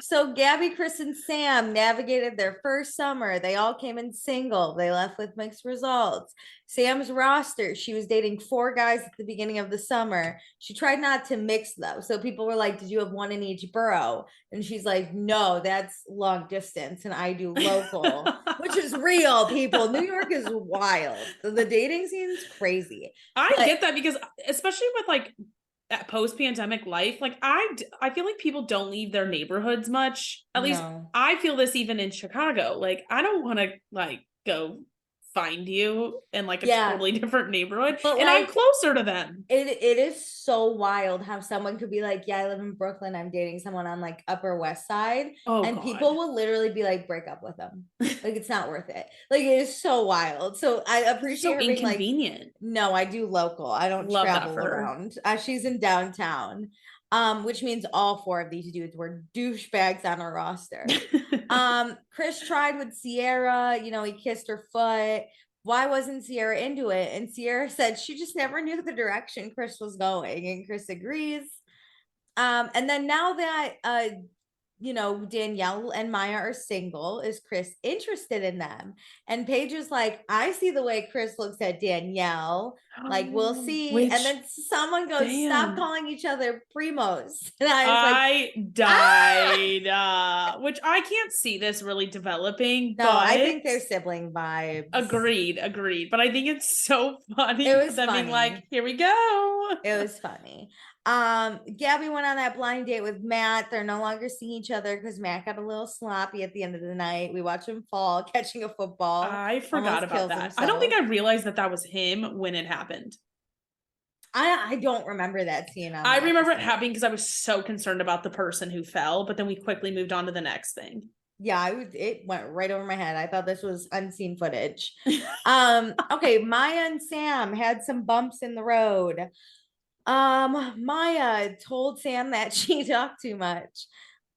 So Gabby, Chris, and Sam navigated their first summer. They all came in single. They left with mixed results. Sam's roster, she was dating 4 guys at the beginning of the summer. She tried not to mix though. So people were like, did you have one in each borough? And she's like, no, that's long distance and I do local, which is real, people. New York is wild. The dating scene is crazy. I get that because especially with like post-pandemic life, like I feel like people don't leave their neighborhoods much. At least I feel this even in Chicago. Like I don't want to like go find you in like a Yeah. totally different neighborhood, But, and I'm like, closer to them. it is so wild how someone could be like, yeah, I live in Brooklyn, I'm dating someone on like Upper West Side, Oh and God. people will literally be like, break up with them. Like, it's not worth it. Like, it is so wild. So I appreciate So her being like, inconvenient. no, I do local. I don't Love that travel for her. around. She's in downtown. Which means all 4 of these dudes were douchebags on our roster. Chris tried with Sierra, you know, he kissed her foot. Why wasn't Sierra into it? And Sierra said she just never knew the direction Chris was going, and Chris agrees. And then now that you know, Danielle and Maya are single, is Chris interested in them? And Paige is like, I see the way Chris looks at Danielle. Like, we'll see. Which, And then someone goes, stop damn. calling each other primos. And I was like, I died. Which I can't see this really developing, no, but I think they're sibling vibes. agreed. But I think it's so funny It was them being like, funny. here we go. It was funny. Gabby went on that blind date with Matt. They're no longer seeing each other because Matt got a little sloppy at the end of the night. We watch him fall, catching a football. I forgot almost about kills that. I don't himself. think I realized that that was him when it happened. I don't remember that scene. On I the remember it episode. happening because I was so concerned about the person who fell, but then we quickly moved on to the next thing. Yeah, it went right over my head. I thought this was unseen footage. Okay, Maya and Sam had some bumps in the road. Maya told Sam that she talked too much.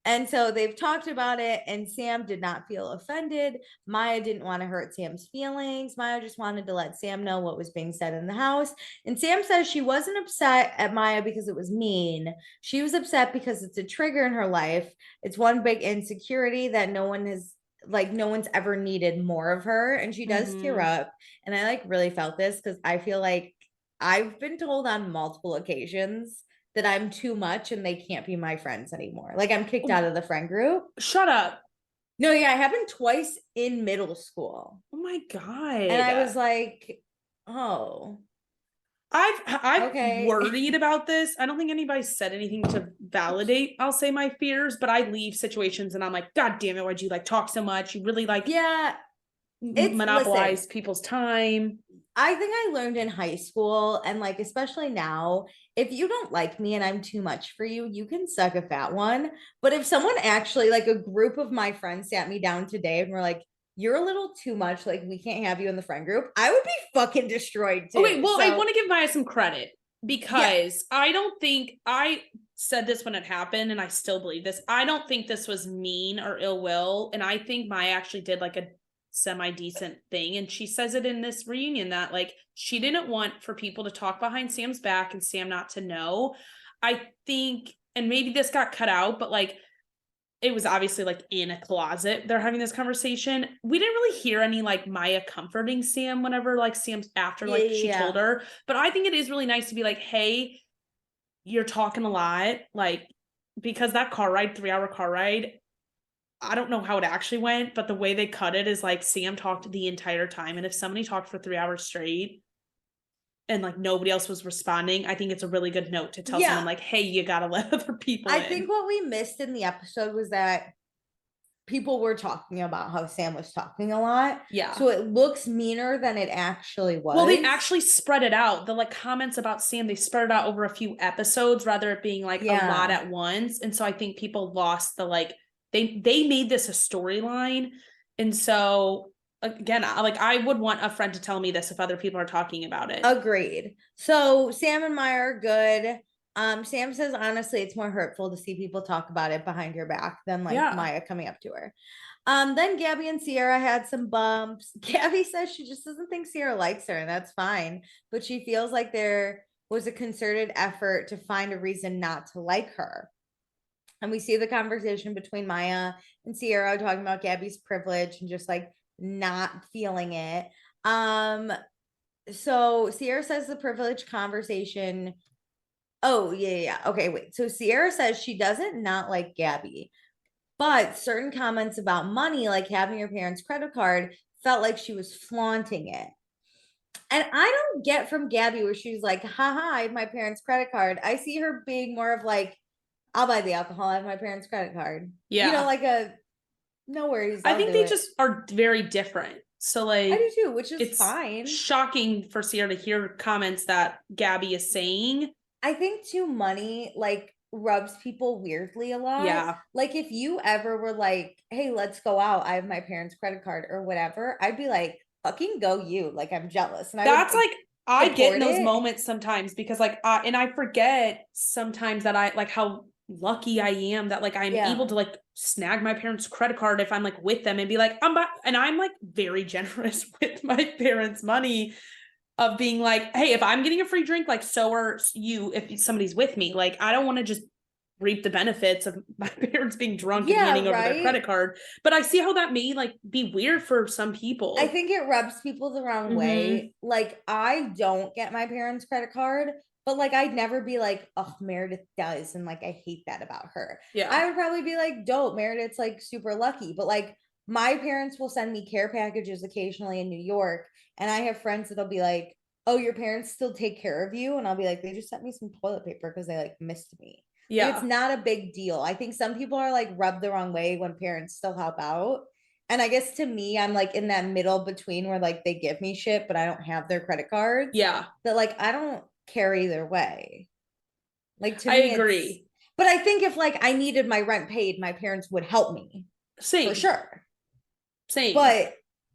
And so they've talked about it, and Sam did not feel offended. Maya didn't want to hurt Sam's feelings. Maya just wanted to let Sam know what was being said in the house. And Sam says she wasn't upset at Maya because it was mean. She was upset because it's a trigger in her life. It's one big insecurity that no one's ever needed more of her. And she does tear up. And I like really felt this because I feel like I've been told on multiple occasions that I'm too much and they can't be my friends anymore. Like, I'm kicked out of the friend group. Shut up. No, yeah, it happened twice in middle school. Oh my God. And I was like, oh. I've Okay. worried about this. I don't think anybody said anything to validate, I'll say, my fears, but I leave situations and I'm like, God damn it, why'd you like talk so much? You really like monopolize people's time. I think I learned in high school, and like especially now, if you don't like me and I'm too much for you, you can suck a fat one. But if someone actually, like a group of my friends sat me down today and were like, you're a little too much, like we can't have you in the friend group, I would be fucking destroyed too. Okay, well, I want to give Maya some credit because I don't think I said this when it happened, and I still believe this. I don't think this was mean or ill will, and I think Maya actually did like a semi-decent thing, and she says it in this reunion that like she didn't want for people to talk behind Sam's back and Sam not to know. I think, and maybe this got cut out, but like it was obviously like in a closet they're having this conversation. We didn't really hear any like Maya comforting Sam whenever like Sam's after like she told her, but I think it is really nice to be like, hey, you're talking a lot, like, because that 3-hour car ride, I don't know how it actually went, but the way they cut it is like Sam talked the entire time. And if somebody talked for 3 hours straight and like nobody else was responding, I think it's a really good note to tell someone like, hey, you got to let other people in. I think what we missed in the episode was that people were talking about how Sam was talking a lot. Yeah. So it looks meaner than it actually was. Well, they actually spread it out. The like comments about Sam, they spread it out over a few episodes rather it being like a lot at once. And so I think people lost the like, they made this a storyline. And so again, like I would want a friend to tell me this if other people are talking about it. Agreed. So Sam and Maya are good. Sam says honestly it's more hurtful to see people talk about it behind your back than like Maya coming up to her. Then Gabby and Sierra had some bumps. Gabby says she just doesn't think Sierra likes her, and that's fine, but she feels like there was a concerted effort to find a reason not to like her. And we see the conversation between Maya and Sierra talking about Gabby's privilege and just like not feeling it. So Sierra says the privilege conversation. Oh, yeah. Okay, wait. So Sierra says she doesn't not like Gabby, but certain comments about money, like having your parents' credit card, felt like she was flaunting it. And I don't get from Gabby where she's like, haha, I have my parents' credit card. I see her being more of like, I'll buy the alcohol. I have my parents' credit card. Yeah. You know, like a no worries. I think they just are very different. So like I do too, which is it's fine. shocking for Sierra to hear comments that Gabby is saying. I think too, money like rubs people weirdly a lot. Yeah. Like if you ever were like, hey, let's go out, I have my parents' credit card or whatever, I'd be like, fucking go you. Like I'm jealous. And I would That's like I get in those it. moments sometimes because like and I forget sometimes that I like how lucky I am that like I'm able to like snag my parents' credit card if I'm like with them and be like and I'm like very generous with my parents' money of being like, hey, if I'm getting a free drink, like so are you if somebody's with me. Like I don't want to just reap the benefits of my parents being drunk and handing over their credit card. But I see how that may like be weird for some people. I think it rubs people the wrong way. Like I don't get my parents' credit card, but like I'd never be like, oh, Meredith does, and like I hate that about her. Yeah. I would probably be like, dope, Meredith's like super lucky. But like my parents will send me care packages occasionally in New York, and I have friends that'll be like, oh, your parents still take care of you, and I'll be like, they just sent me some toilet paper because they like missed me. Yeah. Like, it's not a big deal. I think some people are like rubbed the wrong way when parents still help out. And I guess to me, I'm like in that middle between where like they give me shit, but I don't have their credit cards. Yeah. That like I don't care either way. Like to I me, agree. But I think if like I needed my rent paid, my parents would help me. Same. For sure. Same. But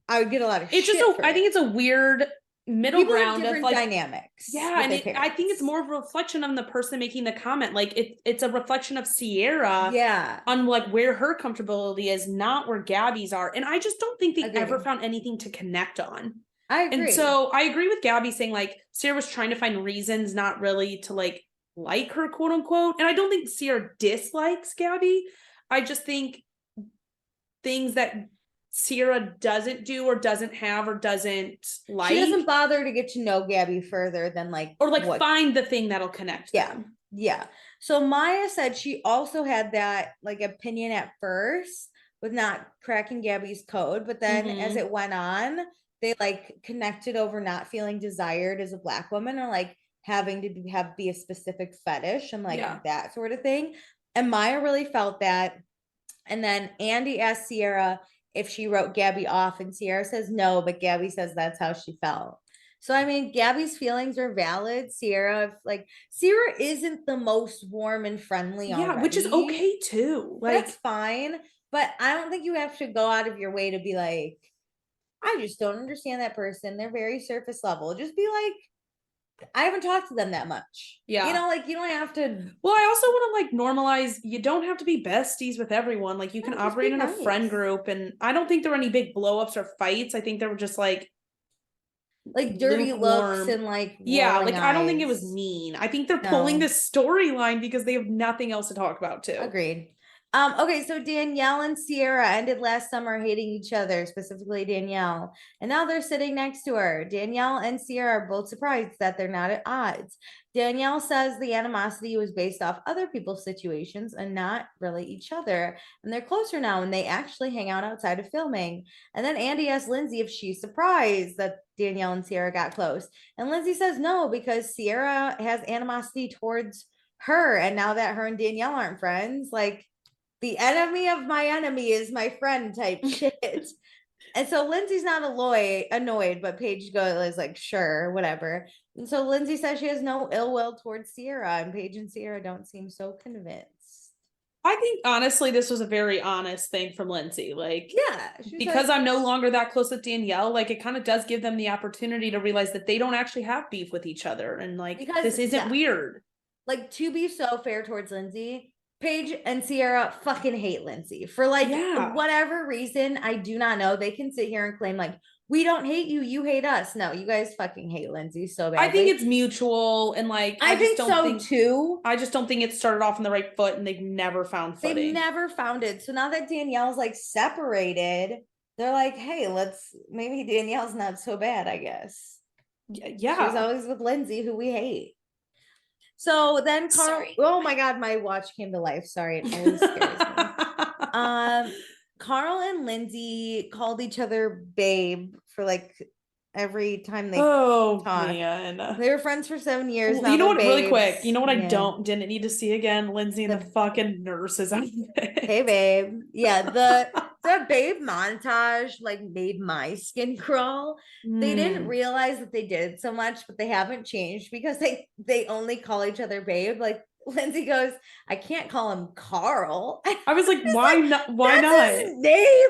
I would get a lot of it's shit. I think it's a weird middle People ground have different of like dynamics. Yeah, and I think it's more of a reflection on the person making the comment. Like it's a reflection of Sierra, on like where her comfortability is, not where Gabby's are. And I just don't think they ever found anything to connect on. I agree. And so I agree with Gabby saying like Sierra was trying to find reasons, not really to like her, quote unquote. And I don't think Sierra dislikes Gabby. I just think things that Sierra doesn't do or doesn't have or doesn't like. She doesn't bother to get to know Gabby further than like or like find the thing that'll connect them. Yeah. So Maya said she also had that like opinion at first with not cracking Gabby's code, but then as it went on, they like connected over not feeling desired as a Black woman or like having to be a specific fetish and like that sort of thing. And Maya really felt that. And then Andy asked Sierra if she wrote Gabby off, and Sierra says no, but Gabby says that's how she felt. So I mean, Gabby's feelings are valid. Sierra isn't the most warm and friendly already, which is okay too. Like that's fine, but I don't think you have to go out of your way to be like, I just don't understand that person. They're very surface level. Just be like, I haven't talked to them that much. Yeah. You know, like you don't have to. Well, I also want to like normalize, you don't have to be besties with everyone. Like you can operate in a friend group. And I don't think there were any big blow-ups or fights. I think there were just like dirty looks and like I don't think it was mean. I think they're pulling this storyline because they have nothing else to talk about too. Agreed. Okay, so Danielle and Sierra ended last summer hating each other, specifically Danielle, and now they're sitting next to her. Danielle and Sierra are both surprised that they're not at odds. Danielle says the animosity was based off other people's situations and not really each other, and they're closer now and they actually hang out outside of filming. And then Andy asks Lindsay if she's surprised that Danielle and Sierra got close, and Lindsay says no, because Sierra has animosity towards her, and now that her and Danielle aren't friends, like the enemy of my enemy is my friend type shit. And so Lindsay's not annoyed, but Paige is like, sure, whatever. And so Lindsay says she has no ill will towards Sierra, and Paige and Sierra don't seem so convinced. I think honestly, this was a very honest thing from Lindsay. Like, because like, I'm no longer that close with Danielle, like it kind of does give them the opportunity to realize that they don't actually have beef with each other. And like, this isn't weird. Like, to be so fair towards Lindsay, Paige and Sierra fucking hate Lindsay for like whatever reason. I do not know. They can sit here and claim like, we don't hate you, you hate us. No, you guys fucking hate Lindsay so badly. I think it's mutual, and like I think so too. I just don't think it started off on the right foot, and they've never found footing. They've never found it. So now that Danielle's like separated, they're like, hey, maybe Danielle's not so bad, I guess. Yeah. She's always with Lindsay, who we hate. So then Carl, oh my God, my watch came to life. Sorry, it always scares me. Carl and Lindsay called each other babe for like every time they talk. Man. They were friends for 7 years. Now you know what, babes. really quick, you know what I didn't need to see again? Lindsay and the fucking nurses outfit. Hey babe. Yeah, the The babe montage like made my skin crawl. They didn't realize that they did so much, but they haven't changed because they only call each other babe. Like Lindsay goes, I can't call him Carl. I was like, why not? Why That's not? his name.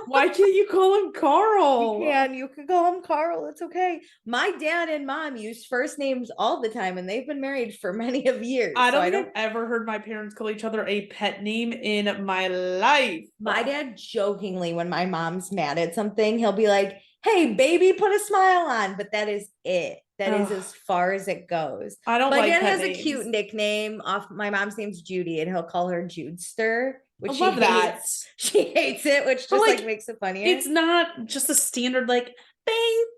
Why can't you call him Carl? You could call him Carl. It's okay. My dad and mom use first names all the time, and they've been married for many of years. I don't think I've ever heard my parents call each other a pet name in my life. My dad jokingly, when my mom's mad at something, he'll be like, hey, baby, put a smile on. But that is it. That is as far as it goes. I don't my like dad pet has names. A cute nickname off. My mom's name's Judy, and he'll call her Judester, which I love she that. hates. She hates it, which just like makes it funnier. It's not just a standard like babe.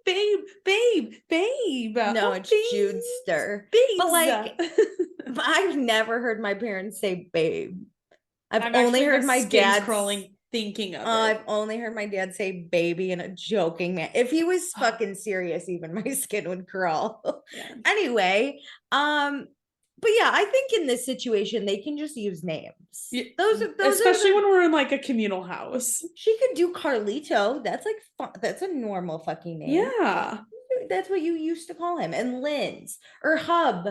No, it's Judester. But like, I've never heard my parents say babe. I've only heard my dad crawling thinking of it. I've only heard my dad say baby in a joking manner. If he was fucking serious, even my skin would crawl. Yeah. Anyway, but yeah, I think in this situation they can just use names. Yeah, those especially when we're in like a communal house. She could do Carlito. That's like that's a normal fucking name. Yeah, that's what you used to call him. And Linz or Hub.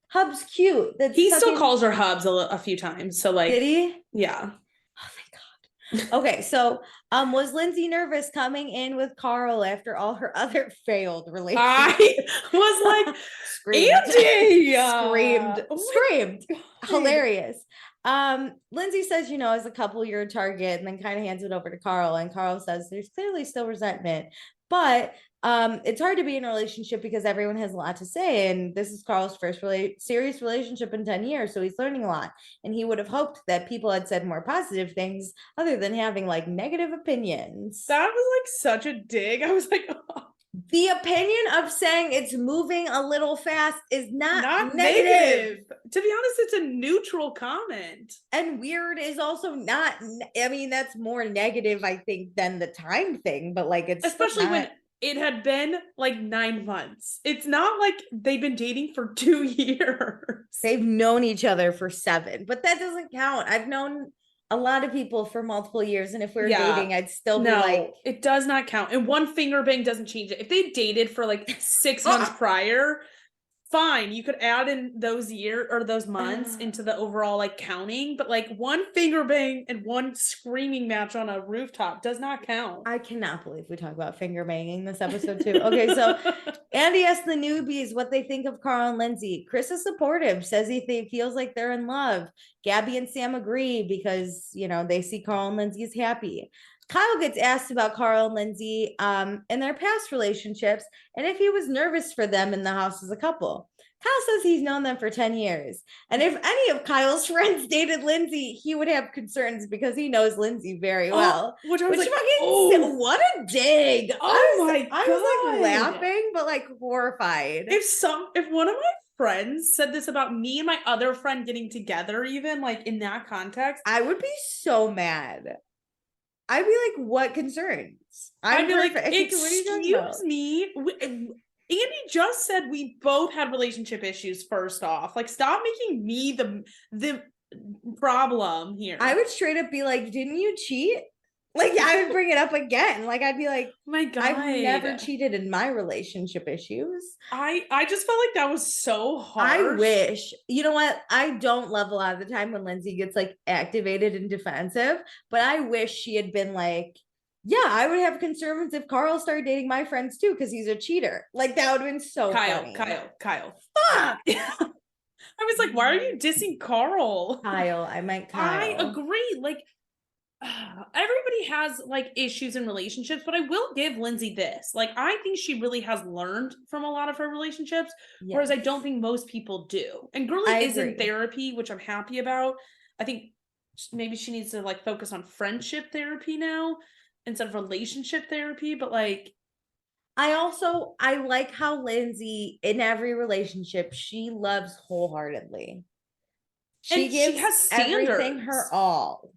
Hub's cute. He still calls her Hubs a few times. So like, did he? Yeah. Oh, thank God. Okay, so was Lindsay nervous coming in with Carl after all her other failed relationships? I was like, Andy! Screamed. Hilarious. Lindsay says, as a couple you're a target, and then kind of hands it over to Carl, and Carl says there's clearly still resentment, but it's hard to be in a relationship because everyone has a lot to say, and this is Carl's first serious relationship in 10 years, so he's learning a lot, and he would have hoped that people had said more positive things other than having like negative opinions. That was like such a dig. I was like, oh. The opinion of saying it's moving a little fast is not negative. To be honest, it's a neutral comment. And weird is also not, I mean, that's more negative, I think, than the time thing, but like it's especially when it had been like 9 months. It's not like they've been dating for 2 years. They've known each other for 7, but that doesn't count. I've known a lot of people for multiple years, and if we were dating, I'd still be like, it does not count. And one finger bang doesn't change it. If they dated for like 6 months prior, fine, you could add in those those months into the overall like counting, but like one finger bang and one screaming match on a rooftop does not count. I cannot believe we talk about finger banging this episode too. Okay, so Andy asks the newbies what they think of Carl and Lindsay. Chris is supportive, says he feels like they're in love. Gabby and Sam agree because they see Carl and Lindsay as happy. Kyle gets asked about Carl and Lindsay and their past relationships, and if he was nervous for them in the house as a couple. Kyle says he's known them for 10 years. And if any of Kyle's friends dated Lindsay, he would have concerns because he knows Lindsay very well. Which I was like, what a dig. I was like laughing, but like horrified. If one of my friends said this about me and my other friend getting together, even like in that context, I would be so mad. I'd be like, what concerns? I'd be like, excuse me. Andy just said we both had relationship issues first off. Like, stop making me the problem here. I would straight up be like, didn't you cheat? Like, I would bring it up again. Like, I'd be like, oh my God, I've never cheated in my relationship issues. I just felt like that was so harsh. I wish, you know what? I don't love a lot of the time when Lindsay gets like activated and defensive, but I wish she had been like, yeah, I would have concerns if Carl started dating my friends too, because he's a cheater. Like, that would have been so funny. Kyle. Fuck! I was like, why are you dissing Carl? Kyle. I agree. Like, everybody has like issues in relationships, but I will give Lindsay this. Like, I think she really has learned from a lot of her relationships, whereas I don't think most people do. And Girly is in therapy, which I'm happy about. I think maybe she needs to like focus on friendship therapy now instead of relationship therapy, but like, I like how Lindsay in every relationship, she loves wholeheartedly. She gives everything her all.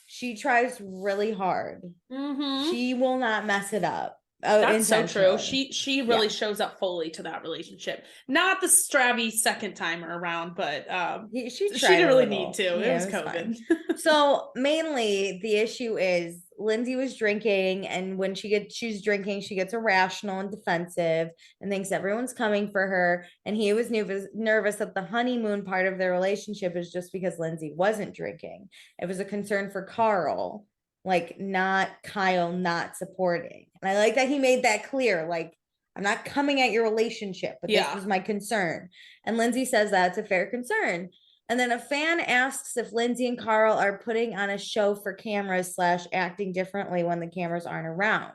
She tries really hard. Mm-hmm. She will not mess it up. That's so true. She really shows up fully to that relationship. Not the Stravy second timer around, but she didn't really need to. It was COVID. So mainly the issue is Lindsay was drinking, and when she's drinking, she gets irrational and defensive and thinks everyone's coming for her. And he was nervous that the honeymoon part of their relationship is just because Lindsay wasn't drinking. It was a concern for Carl, like not Kyle not supporting. And I like that he made that clear. Like, I'm not coming at your relationship, but this was my concern. And Lindsay says that's a fair concern. And then a fan asks if Lindsay and Carl are putting on a show for cameras / acting differently when the cameras aren't around.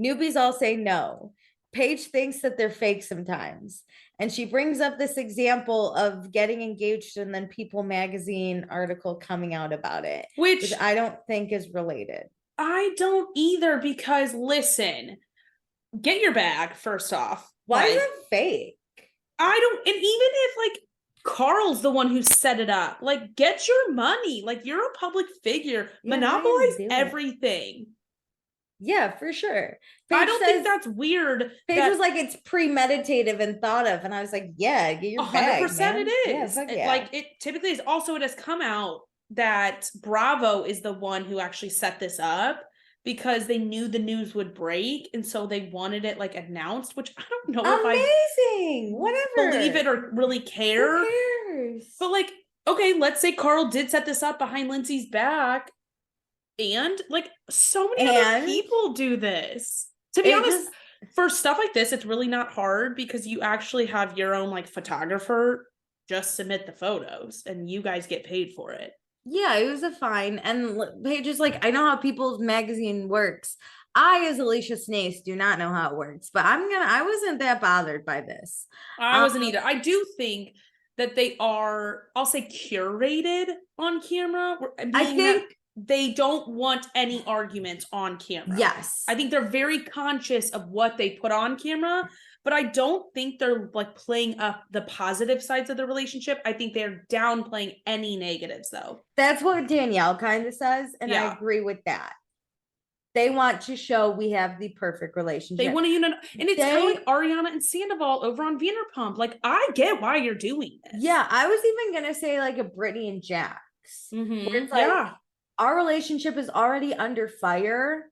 Newbies all say no. Paige thinks that they're fake sometimes. And she brings up this example of getting engaged and then People magazine article coming out about it, which I don't think is related. I don't either, because listen, get your bag first off. Why is it fake? I don't, and even if like Carl's the one who set it up, like, get your money. Like, you're a public figure. Monopolize everything. Yeah, for sure. Paige I don't think that's weird. Paige was like, it's premeditated and thought of. And I was like, yeah, get your 100% bag, it is. Yeah. Like, it typically is. Also, it has come out that Bravo is the one who actually set this up because they knew the news would break, and so they wanted it like announced, which I don't know if I whatever believe it or really care. Who cares? But like, okay, let's say Carl did set this up behind Lindsay's back, and like so many other people do this. To be honest, for stuff like this, it's really not hard because you actually have your own like photographer just submit the photos and you guys get paid for it. Yeah, it was a fine. And Paige is like, I know how People's magazine works. I, as Alicia Snace, do not know how it works, but I wasn't that bothered by this. I wasn't either. I do think that they are, I'll say, curated on camera. I think they don't want any arguments on camera. Yes. I think they're very conscious of what they put on camera, but I don't think they're like playing up the positive sides of the relationship. I think they're downplaying any negatives, though. That's what Danielle kind of says, and I agree with that. They want to show we have the perfect relationship. They want to and it's kind of like Ariana and Sandoval over on Vanderpump. Like, I get why you're doing this. Yeah, I was even gonna say like a Brittany and Jax. Where it's like, our relationship is already under fire,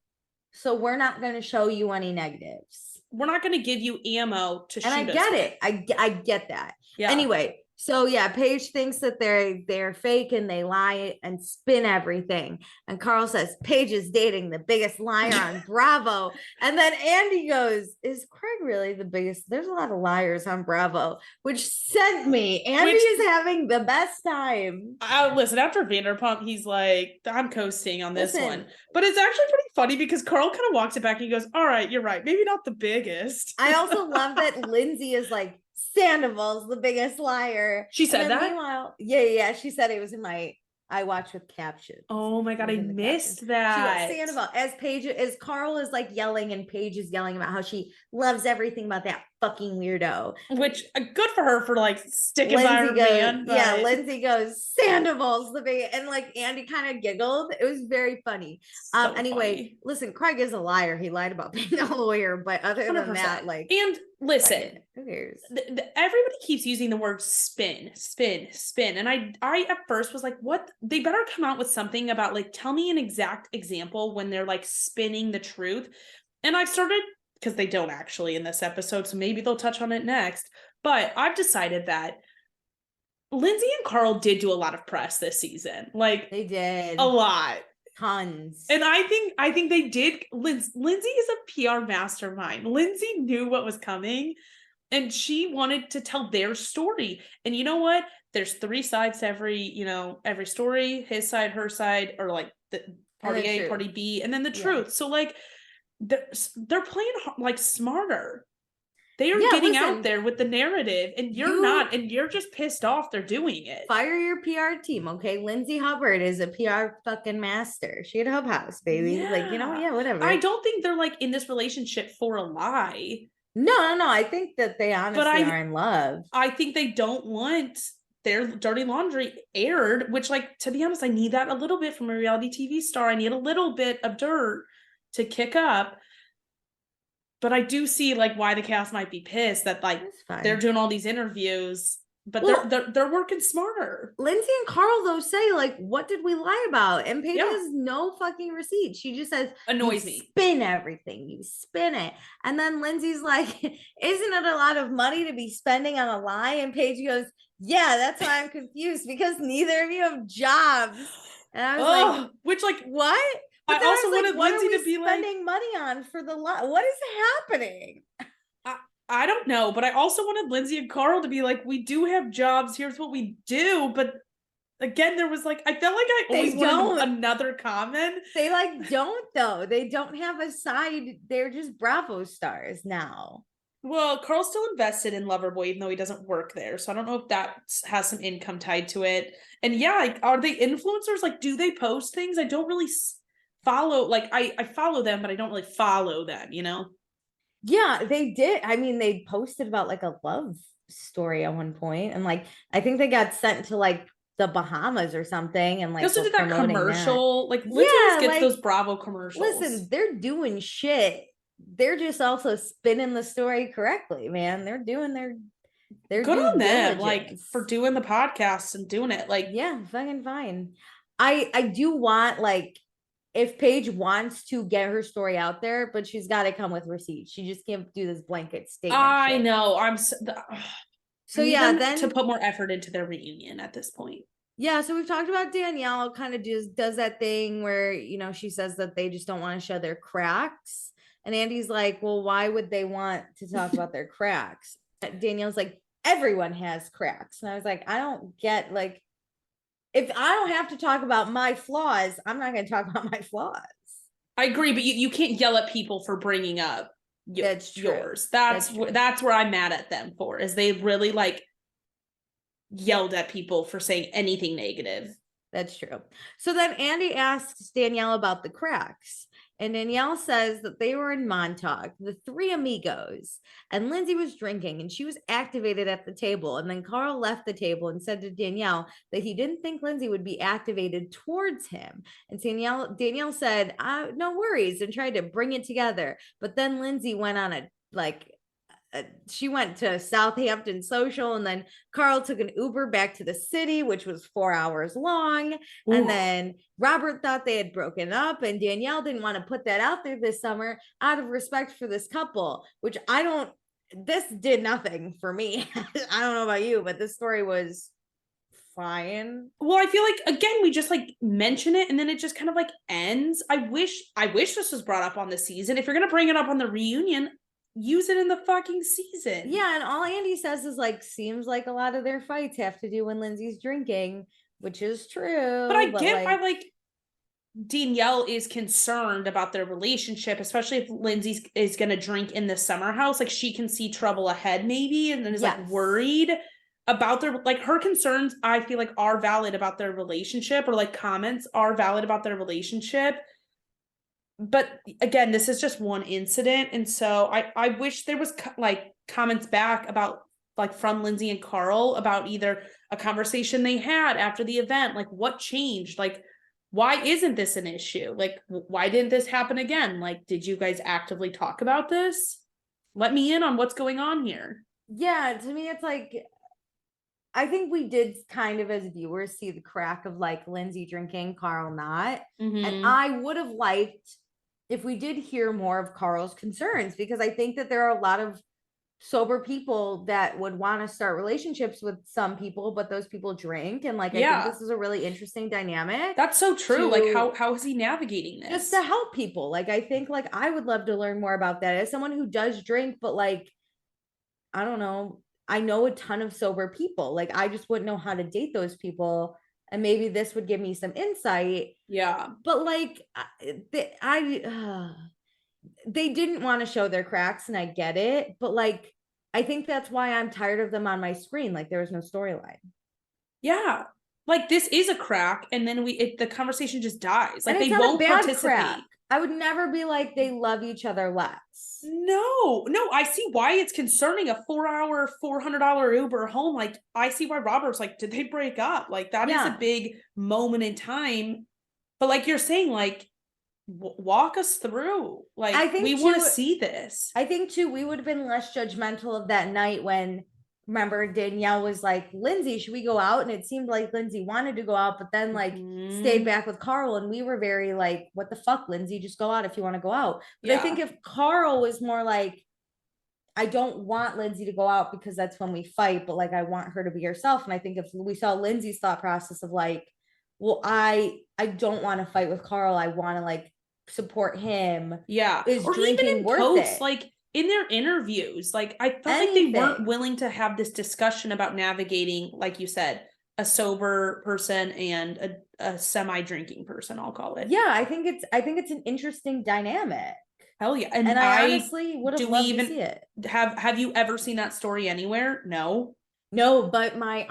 so we're not going to show you any negatives. We're not going to give you ammo to shoot us. And I get it. I get that. Yeah. Anyway, so yeah, Paige thinks that they're fake and they lie and spin everything. And Carl says Paige is dating the biggest liar on Bravo. And then Andy goes, "Is Craig really the biggest? There's a lot of liars on Bravo," which sent me. Andy is having the best time. Listen, after Vanderpump, he's like, I'm coasting on this one. But it's actually pretty funny because Carl kind of walks it back and he goes, all right, you're right. Maybe not the biggest. I also love that Lindsay is like, Sandoval's the biggest liar. She said that? Meanwhile, yeah. She said it was in my I watch with captions. Oh my God, I missed that. She Sandoval, as Carl is like yelling and Paige is yelling about how she loves everything about that fucking weirdo. Which, good for her for like sticking by her man. But... Yeah, Lindsay goes, Sandoval's the big, and like Andy kind of giggled. It was very funny. Anyway, funny. Listen, Craig is a liar. He lied about being a lawyer, but other 100%. Than that, like, and listen, who cares? Everybody keeps using the word spin, and I at first was like, what? They better come out with something about like, tell me an exact example when they're like spinning the truth. And I've started, because they don't actually in this episode, so maybe they'll touch on it next. But I've decided that Lindsay and Carl did do a lot of press this season. Like, they did a lot. Tons. And I think they did. Lindsay is a PR mastermind. Lindsay knew what was coming and she wanted to tell their story. And you know what? There's 3 sides to every story, his side, her side, or like the party A, party B, and then the truth. So like they're playing like smarter. They are getting out there with the narrative, and you're not, and you're just pissed off they're doing it. Fire your PR team, okay? Lindsay Hubbard is a PR fucking master. She had Hub House, baby. Yeah. Like, whatever. I don't think they're like in this relationship for a lie. No. I think that they honestly are in love. I think they don't want their dirty laundry aired, which, like, to be honest, I need that a little bit from a reality TV star. I need a little bit of dirt to kick up. But I do see like why the cast might be pissed that like they're doing all these interviews but Well, they're working smarter. Lindsay and Carl though say like, what did we lie about? And Paige Yeah. has no fucking receipt. She just says, Annoys you me. spin everything, you spin it. And then Lindsay's like, isn't it a lot of money to be spending on a lie? And Paige goes, yeah, that's why I'm confused, because neither of you have jobs. And I was like, which like what? But I then also I was like, wanted what Lindsay are we to be spending money on for the lie? What is happening? I don't know, but I also wanted Lindsay and Carl to be like, we do have jobs, here's what we do. But again, there was like, I felt like I always wanted another comment. They like don't though. They don't have a side. They're just Bravo stars now. Well, Carl's still invested in Loverboy, even though he doesn't work there. So I don't know if that has some income tied to it. And yeah, like, are they influencers? Like, do they post things? I don't really follow, like, I follow them, but I don't really follow them, you know? Yeah, they did. I mean, they posted about like a love story at one point, and like I think they got sent to like the Bahamas or something, and They like also did that commercial. Like, Lindsay always gets those Bravo commercials. Listen, they're doing shit. They're just also spinning the story correctly, man. They're doing their good on them, like for doing the podcast and doing it. Like, yeah, fucking fine. I do want like, if Paige wants to get her story out there, but she's got to come with receipts. She just can't do this blanket statement. I know. So yeah, then to put more effort into their reunion at this point. Yeah, so we've talked about Danielle kind of just does that thing where, you know, she says that they just don't want to show their cracks. And Andy's like, well, why would they want to talk about their cracks? Danielle's like, everyone has cracks. And I was like, I don't get, like, if I don't have to talk about my flaws, I'm not going to talk about my flaws. I agree, but you can't yell at people for bringing up That's yours. That's where I'm mad at them for, is they really like yelled at people for saying anything negative. That's true. So then Andy asks Danielle about the cracks. And Danielle says that they were in Montauk, the three amigos, and Lindsay was drinking and she was activated at the table. And then Carl left the table and said to Danielle that he didn't think Lindsay would be activated towards him. And Danielle said, no worries, and tried to bring it together. But then Lindsay went on she went to Southampton social, and then Carl took an Uber back to the city, which was 4 hours long. Ooh. And then Robert thought they had broken up, and Danielle didn't want to put that out there this summer out of respect for this couple, which this did nothing for me. I don't know about you, but this story was fine. Well, I feel like, again, we just like mention it and then it just kind of like ends. I wish this was brought up on the season. If you're going to bring it up on the reunion, use it in the fucking season. Yeah, and all Andy says is like, seems like a lot of their fights have to do when Lindsay's drinking, which is true. But I get why like Danielle is concerned about their relationship, especially if Lindsay is going to drink in the summer house. Like, she can see trouble ahead maybe, and then is like worried about their, like, her concerns, I feel like, are valid about their relationship, or like comments are valid about their relationship. But again, this is just one incident. And so I wish there was like comments back about, like, from Lindsay and Carl about either a conversation they had after the event, like what changed, like why isn't this an issue, like why didn't this happen again, like did you guys actively talk about this? Let me in on what's going on here. Yeah, to me it's like, I think we did kind of as viewers see the crack of like Lindsay drinking, Carl not. Mm-hmm. And I would have liked if we did hear more of Carl's concerns, because I think that there are a lot of sober people that would want to start relationships with some people, but those people drink. And like, I think this is a really interesting dynamic. That's so true. Like, how is he navigating this? Just to help people. Like, I think like I would love to learn more about that as someone who does drink, but like, I don't know. I know a ton of sober people. Like, I just wouldn't know how to date those people. And maybe this would give me some insight. Yeah. But like, they didn't want to show their cracks, and I get it. But like, I think that's why I'm tired of them on my screen. Like, there was no storyline. Yeah. Like, this is a crack, and then the conversation just dies. Like, they won't participate. Crack. I would never be like, they love each other less. No, I see why it's concerning. A 4-hour, $400 Uber home. Like, I see why Robert's like, did they break up? Like, that is a big moment in time. But like you're saying, like, walk us through. Like, I think we want to see this. I think too, we would have been less judgmental of that night when remember Danielle was like, Lindsay, should we go out? And it seemed like Lindsay wanted to go out, but then like stayed back with Carl. And we were very like, what the fuck, Lindsay, just go out if you want to go out. But I think if Carl was more like, I don't want Lindsay to go out because that's when we fight, but like I want her to be herself. And I think if we saw Lindsay's thought process of like, well, I don't want to fight with Carl. I want to like support him. Yeah. Is or drinking even in worth posts, it? like in their interviews, like I felt like they weren't willing to have this discussion about navigating, like you said, a sober person and a semi-drinking person, I'll call it. Yeah, I think it's an interesting dynamic. Hell yeah. And I honestly would have loved to see it. Have you ever seen that story anywhere? No. No, but my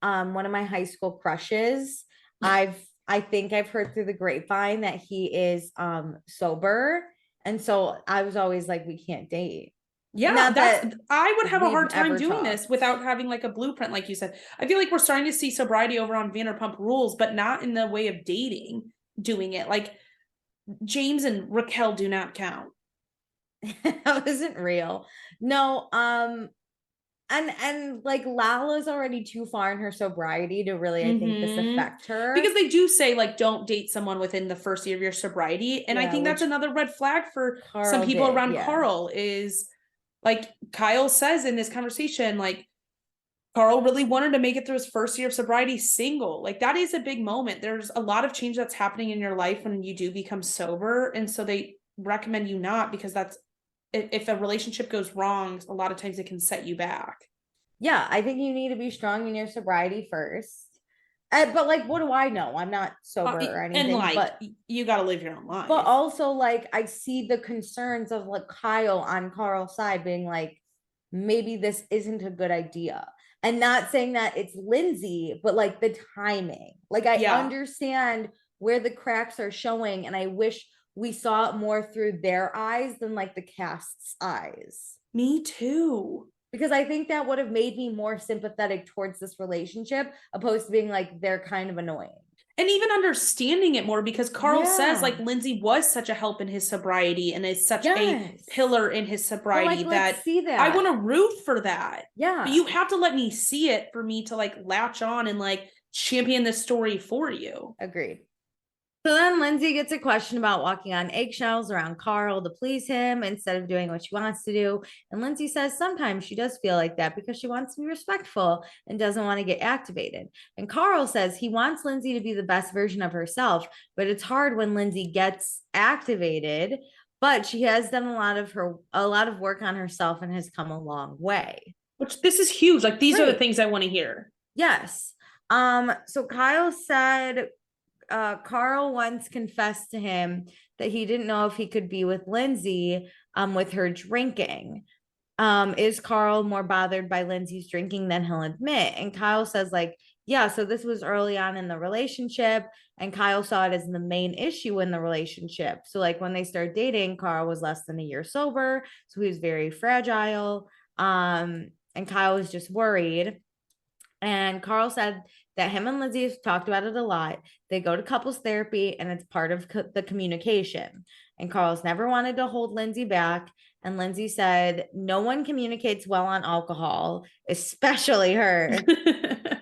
one of my high school crushes, I think I've heard through the grapevine that he is sober. And so I was always like, we can't date. Yeah, I would have a hard time doing this without having like a blueprint, like you said. I feel like we're starting to see sobriety over on Vanderpump Rules, but not in the way of dating, doing it. Like James and Raquel do not count. That wasn't real. No, and like Lala's already too far in her sobriety to really, I think, this affect her. Because they do say like don't date someone within the first year of your sobriety. And I think that's another red flag for some people around Carl is like Kyle says in this conversation, like Carl really wanted to make it through his first year of sobriety single. Like that is a big moment. There's a lot of change that's happening in your life when you do become sober. And so they recommend you not, because that's, if a relationship goes wrong, a lot of times it can set you back. Yeah, I think you need to be strong in your sobriety first. But like, what do I know? I'm not sober or anything. And like, but you got to live your own life. But also, like, I see the concerns of like Kyle on Carl's side being like, maybe this isn't a good idea. And not saying that it's Lindsay, but like the timing. Like, I understand where the cracks are showing, and I wish we saw it more through their eyes than like the cast's eyes. Me too. Because I think that would have made me more sympathetic towards this relationship, opposed to being like, they're kind of annoying. And even understanding it more, because Carl says like Lindsay was such a help in his sobriety and is such a pillar in his sobriety that I want to root for that. Yeah. But you have to let me see it for me to like latch on and like champion this story for you. Agreed. So then Lindsay gets a question about walking on eggshells around Carl to please him instead of doing what she wants to do. And Lindsay says sometimes she does feel like that because she wants to be respectful and doesn't want to get activated. And Carl says he wants Lindsay to be the best version of herself, but it's hard when Lindsay gets activated. But she has done a lot of work on herself and has come a long way. Which this is huge. Like these are the things I want to hear. Yes. So Kyle said Carl once confessed to him that he didn't know if he could be with Lindsay with her drinking. Is Carl more bothered by Lindsay's drinking than he'll admit? And Kyle says like, yeah, so this was early on in the relationship, and Kyle saw it as the main issue in the relationship. So like when they started dating, Carl was less than a year sober, so he was very fragile. And Kyle was just worried. And Carl said that him and Lindsay have talked about it a lot. They go to couples therapy and it's part of the communication. And Carl's never wanted to hold Lindsay back. And Lindsay said, no one communicates well on alcohol, especially her,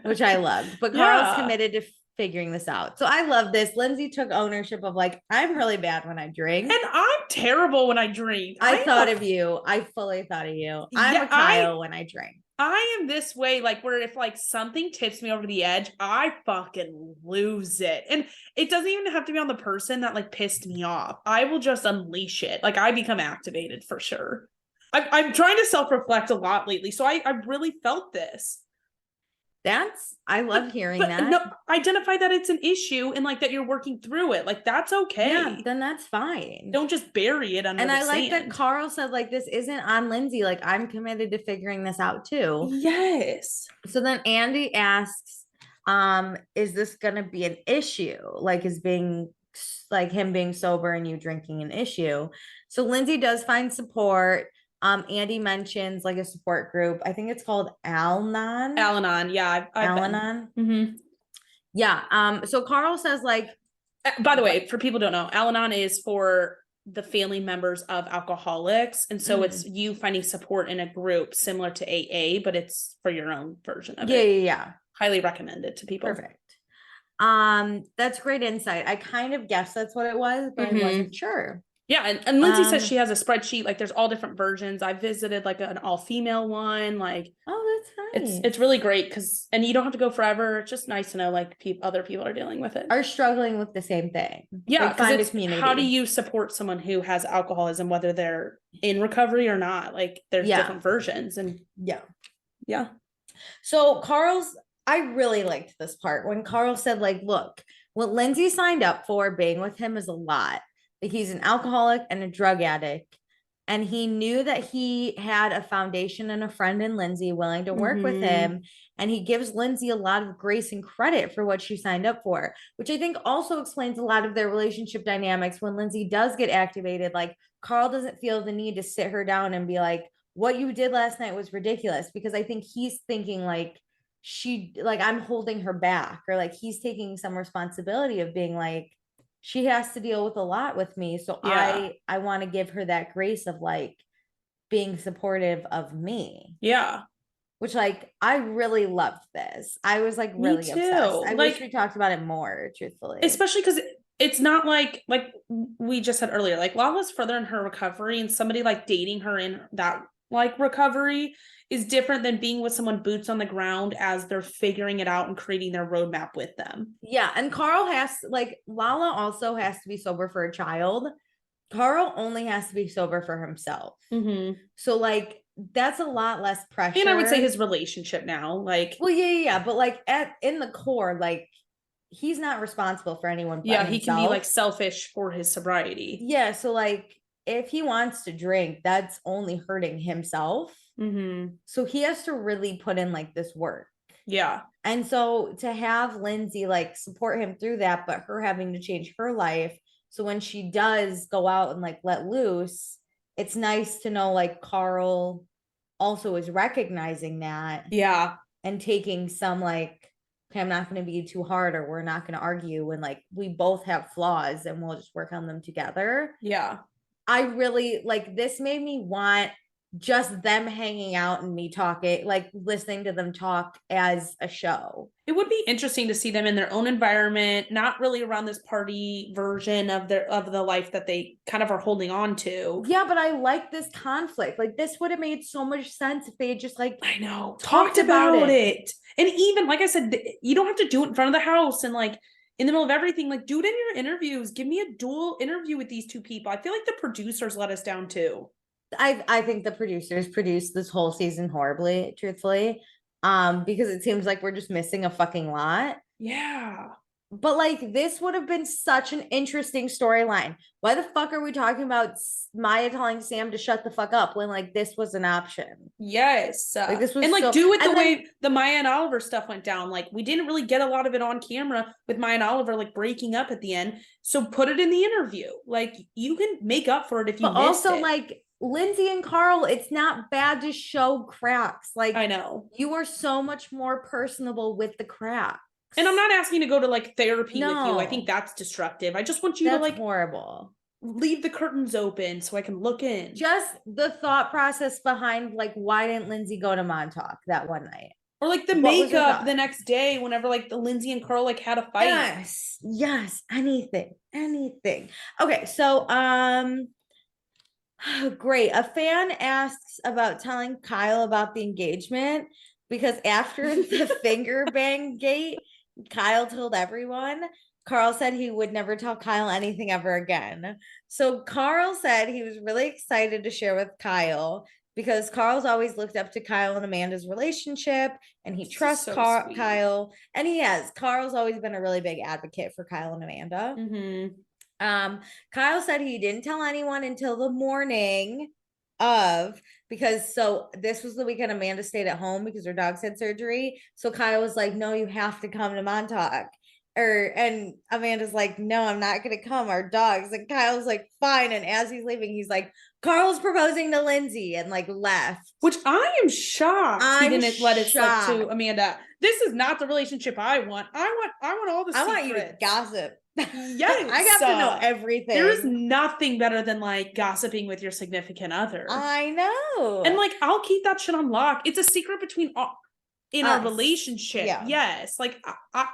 which I loved. But Carl's committed to figuring this out. So I love this. Lindsay took ownership of like, I'm really bad when I drink. And I'm terrible when I drink. I thought of you. I fully thought of you. I'm a Kyle when I drink. I am this way, like where if like something tips me over the edge, I fucking lose it. And it doesn't even have to be on the person that like pissed me off. I will just unleash it. Like I become activated for sure. I'm trying to self-reflect a lot lately. So I really felt this. I love hearing that. No, identify that it's an issue and like that you're working through it. Like that's okay. Yeah, then that's fine. Don't just bury it under the sand. And I like that Carl said like, this isn't on Lindsay. Like I'm committed to figuring this out too. Yes. So then Andy asks, is this going to be an issue? Like is being like him being sober and you drinking an issue? So Lindsay does find support. Andy mentions like a support group. I think it's called Al-Anon. Al-Anon, yeah. Al-Anon. Mm-hmm. Yeah. So Carl says like, by the way, for people who don't know, Al-Anon is for the family members of alcoholics. And so it's you finding support in a group similar to AA, but it's for your own version of it. Yeah. Highly recommended to people. Perfect. That's great insight. I kind of guessed that's what it was, but I wasn't sure. Yeah, and Lindsay says she has a spreadsheet. Like, there's all different versions. I visited like an all-female one. Like, oh, that's nice. It's really great because, and you don't have to go forever. It's just nice to know like other people are dealing with it, are struggling with the same thing. Yeah, like, find a community. How do you support someone who has alcoholism, whether they're in recovery or not? Like, there's different versions, and yeah. So I really liked this part when Carl said, like, look, what Lindsay signed up for being with him is a lot. Like, he's an alcoholic and a drug addict. And he knew that he had a foundation and a friend in Lindsay willing to work with him. And he gives Lindsay a lot of grace and credit for what she signed up for, which I think also explains a lot of their relationship dynamics. When Lindsay does get activated, like, Carl doesn't feel the need to sit her down and be like, what you did last night was ridiculous, because I think he's thinking like, I'm holding her back, or like he's taking some responsibility of being like, she has to deal with a lot with me. So I want to give her that grace of like being supportive of me. Yeah. Which, like, I really loved this. I was like really obsessed. I wish we talked about it more, truthfully. Especially because it's not like we just said earlier, like Lala's further in her recovery, and somebody like dating her in that like recovery is different than being with someone boots on the ground as they're figuring it out and creating their roadmap with them. Yeah. And Carl Lala also has to be sober for a child. Carl only has to be sober for himself. So like, that's a lot less pressure. And I would say his relationship now, like, well, yeah. But like in the core, like, he's not responsible for anyone. He can be like selfish for his sobriety. Yeah. So like, if he wants to drink, that's only hurting himself. So he has to really put in like this work. Yeah. And so to have Lindsay like support him through that, but her having to change her life. So when she does go out and like let loose, it's nice to know like Carl also is recognizing that. Yeah. And taking some like, okay, I'm not going to be too hard, or we're not going to argue when like we both have flaws and we'll just work on them together. Yeah. I really like, this made me want just them hanging out and me talking, like listening to them talk as a show. It would be interesting to see them in their own environment, not really around this party version of the life that they kind of are holding on to. Yeah, but I like this conflict. Like, this would have made so much sense if they had just like, I know, talked about it. And even like I said, you don't have to do it in front of the house and like in the middle of everything. Like, do it in your interviews. Give me a dual interview with these two people. I feel like the producers let us down too. I think the producers produced this whole season horribly, truthfully, because it seems like we're just missing a fucking lot. Yeah. But like, this would have been such an interesting storyline. Why the fuck are we talking about Maya telling Sam to shut the fuck up when like this was an option? Yes. Like, this was, and like do it the way the Maya and Oliver stuff went down. Like, we didn't really get a lot of it on camera with Maya and Oliver like breaking up at the end. So put it in the interview. Like, you can make up for it if you missed also it. Like, Lindsay and Carl, it's not bad to show cracks. Like, I know you are so much more personable with the cracks. And I'm not asking you to go to like therapy with you. I think that's destructive. I just want you to like horrible. Leave the curtains open so I can look in. Just the thought process behind like, why didn't Lindsay go to Montauk that one night? Or like the makeup the next day whenever like the Lindsay and Carl like had a fight. Yes. Anything. Okay. So, great. A fan asks about telling Kyle about the engagement, because after the finger bang gate, Kyle told everyone. Carl said he would never tell Kyle anything ever again. So Carl said he was really excited to share with Kyle, because Carl's always looked up to Kyle and Amanda's relationship, and he trusts Kyle, and he has. Carl's always been a really big advocate for Kyle and Amanda. Kyle said he didn't tell anyone until the morning of, because so this was the weekend Amanda stayed at home because her dogs had surgery. So Kyle was like, no, you have to come to Montauk. And Amanda's like, no, I'm not gonna come, our dogs. And Kyle's like, fine. And as he's leaving, he's like, Carl's proposing to Lindsay, and like left. Which I am shocked he didn't let it slip to Amanda. This is not the relationship I want. I want all the secrets. I want you to gossip. Yes. I got to know everything. There is nothing better than like gossiping with your significant other. I know. And like, I'll keep that shit on lock. It's a secret between our relationship. Yeah. Yes. Like,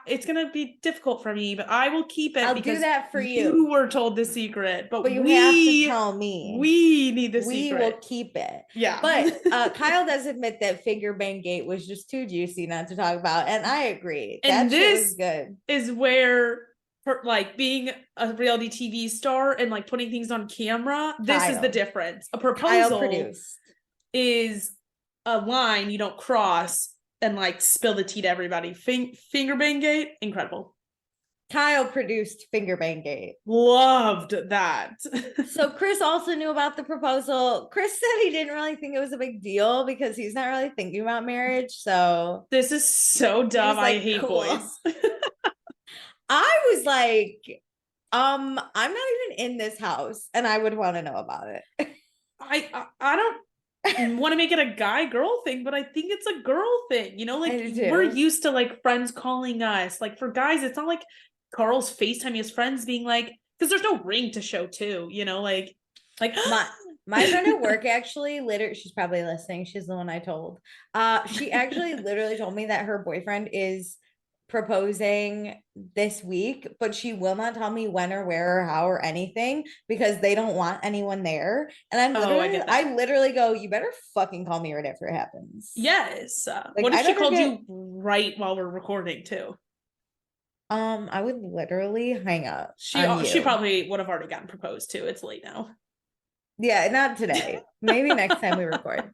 it's going to be difficult for me, but I will keep it. I'll because do that for you. You were told the secret, but you have to tell me. We need the secret. We will keep it. Yeah. But Kyle does admit that Finger Bang Gate was just too juicy not to talk about. And I agree. And that shit was good. Is where, like, being a reality TV star and like putting things on camera, this is the difference. A proposal is a line you don't cross and like spill the tea to everybody. Finger Bang Gate, incredible. Kyle produced Finger Bang Gate. Loved that. So Chris also knew about the proposal. Chris said he didn't really think it was a big deal because he's not really thinking about marriage. So this is so dumb. Like, I hate boys. I was like, I'm not even in this house and I would want to know about it. I don't want to make it a guy-girl thing, but I think it's a girl thing. You know, like, we're used to like friends calling us. Like, for guys, it's not like Carl's FaceTiming his friends being like, because there's no ring to show too, you know, like my friend at work actually literally, she's probably listening, she's the one I told. She actually literally told me that her boyfriend is proposing this week, but she will not tell me when or where or how or anything because they don't want anyone there. And I literally go, you better fucking call me right after it happens. Yes. Like, what if she called you right while we're recording too? I would literally hang up. She probably would have already gotten proposed to. It's late now. Yeah, not today. Maybe next time we record.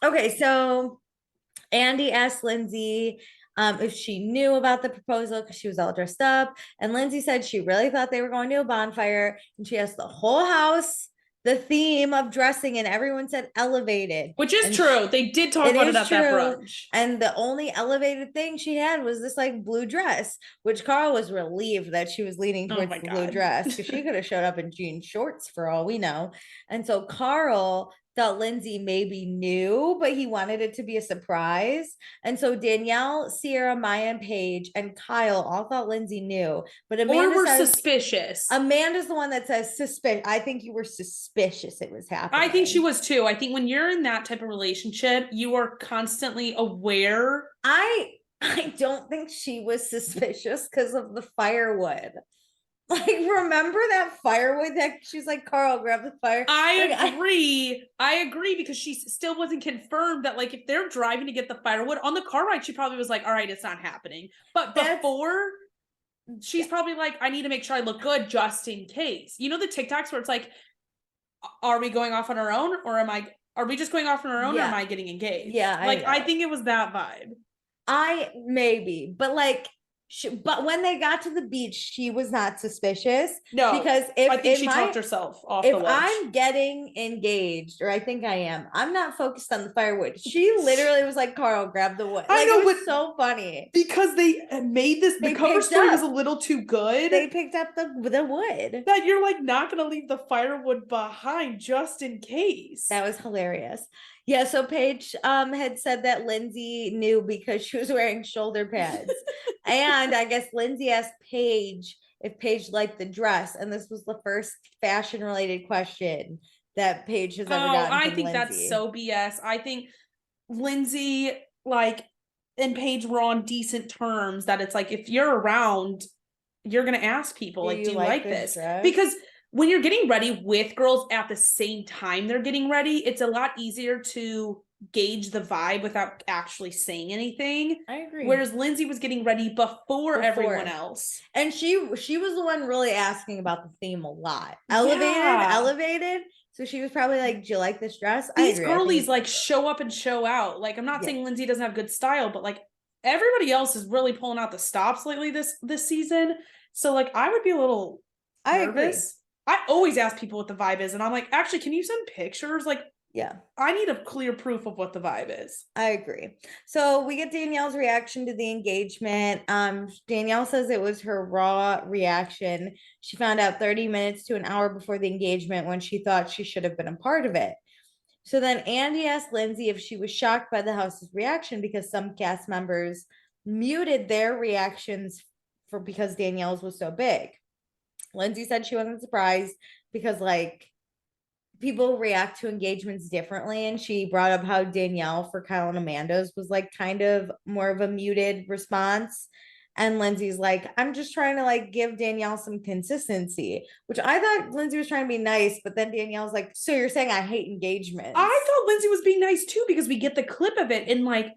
Okay, so Andy asked Lindsay if she knew about the proposal because she was all dressed up. And Lindsay said she really thought they were going to a bonfire. And she asked the whole house the theme of dressing, and everyone said elevated. Which is true. They did talk about it at that brunch. And the only elevated thing she had was this like blue dress, which Carl was relieved that she was leaning towards the blue dress because she could have showed up in jean shorts for all we know. And so Carl thought Lindsay maybe knew, but he wanted it to be a surprise. And so Danielle, Sierra, Maya, and Paige, and Kyle all thought Lindsay knew. But Amanda says, suspicious. Amanda's the one that says suspicious. I think you were suspicious it was happening. I think she was too. I think when you're in that type of relationship, you are constantly aware. I don't think she was suspicious because of the firewood. Like, remember that firewood that she's like, Carl, grab the fire. I agree because she still wasn't confirmed that, like, if they're driving to get the firewood on the car ride, she probably was like, all right, it's not happening. But before, she's probably like, I need to make sure I look good just in case. You know, the TikToks where it's like, are we going off on our own or are we just going off on our own or am I getting engaged? Yeah. I think it was that vibe. But like, but when they got to the beach, she was not suspicious. No, because I think she talked herself off the ledge. If I'm getting engaged, or I think I am, I'm not focused on the firewood. She literally was like, Carl, grab the wood. I know, it was so funny. Because they made this, the cover story was a little too good. They picked up the wood. That you're like not going to leave the firewood behind just in case. That was hilarious. Yeah, so Paige had said that Lindsay knew because she was wearing shoulder pads. And I guess Lindsay asked Paige if Paige liked the dress. And this was the first fashion-related question that Paige has ever gotten I from think Lindsay. That's so BS. I think Lindsay, and Paige were on decent terms that it's like, if you're around, you're going to ask people, do you like this? Dress? Because when you're getting ready with girls at the same time they're getting ready, it's a lot easier to gauge the vibe without actually saying anything. I agree. Whereas Lindsay was getting ready before everyone else. And she was the one really asking about the theme a lot. Elevated. So she was probably like, do you like this dress? These girlies like show up and show out. Like, I'm not saying Lindsay doesn't have good style, but like everybody else is really pulling out the stops lately this season. So like I would be a little nervous. I always ask people what the vibe is, and I'm like, actually, can you send pictures? Like, yeah, I need a clear proof of what the vibe is. I agree. So we get Danielle's reaction to the engagement. Danielle says it was her raw reaction. She found out 30 minutes to an hour before the engagement when she thought she should have been a part of it. So then Andy asked Lindsay if she was shocked by the house's reaction because some cast members muted their reactions because Danielle's was so big. Lindsay said she wasn't surprised because like people react to engagements differently. And she brought up how Danielle for Kyle and Amanda's was like kind of more of a muted response. And Lindsay's like, I'm just trying to like give Danielle some consistency, which I thought Lindsay was trying to be nice, but then Danielle's like, so you're saying I hate engagements? I thought Lindsay was being nice too, because we get the clip of it, and like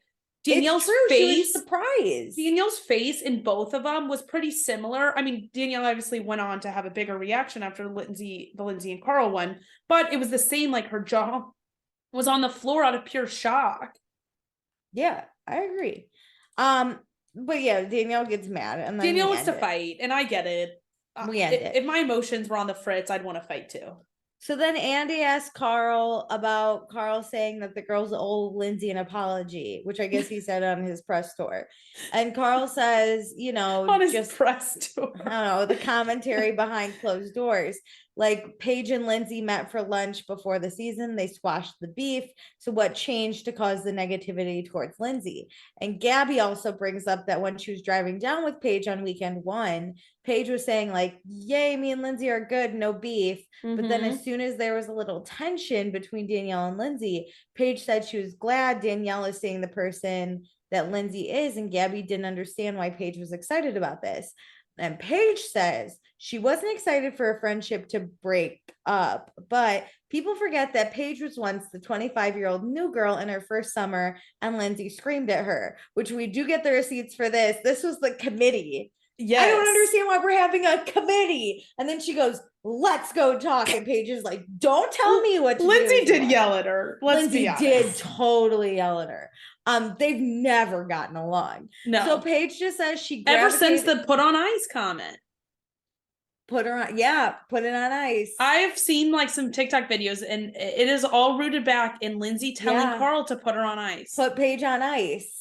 Danielle's face, surprised. Danielle's face in both of them was pretty similar. I mean, Danielle obviously went on to have a bigger reaction after the Lindsay and Carl one, but it was the same. Like her jaw was on the floor out of pure shock. Yeah, I agree. But yeah, Danielle gets mad, and then Danielle wants to fight, and I get it. We end it. If my emotions were on the fritz, I'd want to fight too. So then Andy asked Carl about Carl saying that the girls owe Lindsay an apology, which I guess he said on his press tour. And Carl says, you know, on his just press tour. I don't know, the commentary behind closed doors. Like Paige and Lindsay met for lunch before the season. They squashed the beef. So what changed to cause the negativity towards Lindsay? And Gabby also brings up that when she was driving down with Paige on weekend one, Paige was saying like, yay, me and Lindsay are good, no beef. But then as soon as there was a little tension between Danielle and Lindsay, Paige said she was glad Danielle is seeing the person that Lindsay is, and Gabby didn't understand why Paige was excited about this. And Paige says she wasn't excited for a friendship to break up, but people forget that Paige was once the 25-year-old new girl in her first summer, and Lindsay screamed at her, which we do get the receipts for this. This was the committee. Yes. I don't understand why we're having a committee. And then she goes, let's go talk. And Paige is like, don't tell me what to do. Lindsay did yell at her. Lindsay did totally yell at her. They've never gotten along. No. So Paige just says she ever since the put on ice comment. Put her on, yeah, put it on ice. I've seen like some TikTok videos, and it is all rooted back in Lindsay telling Carl to put her on ice. Put Paige on ice.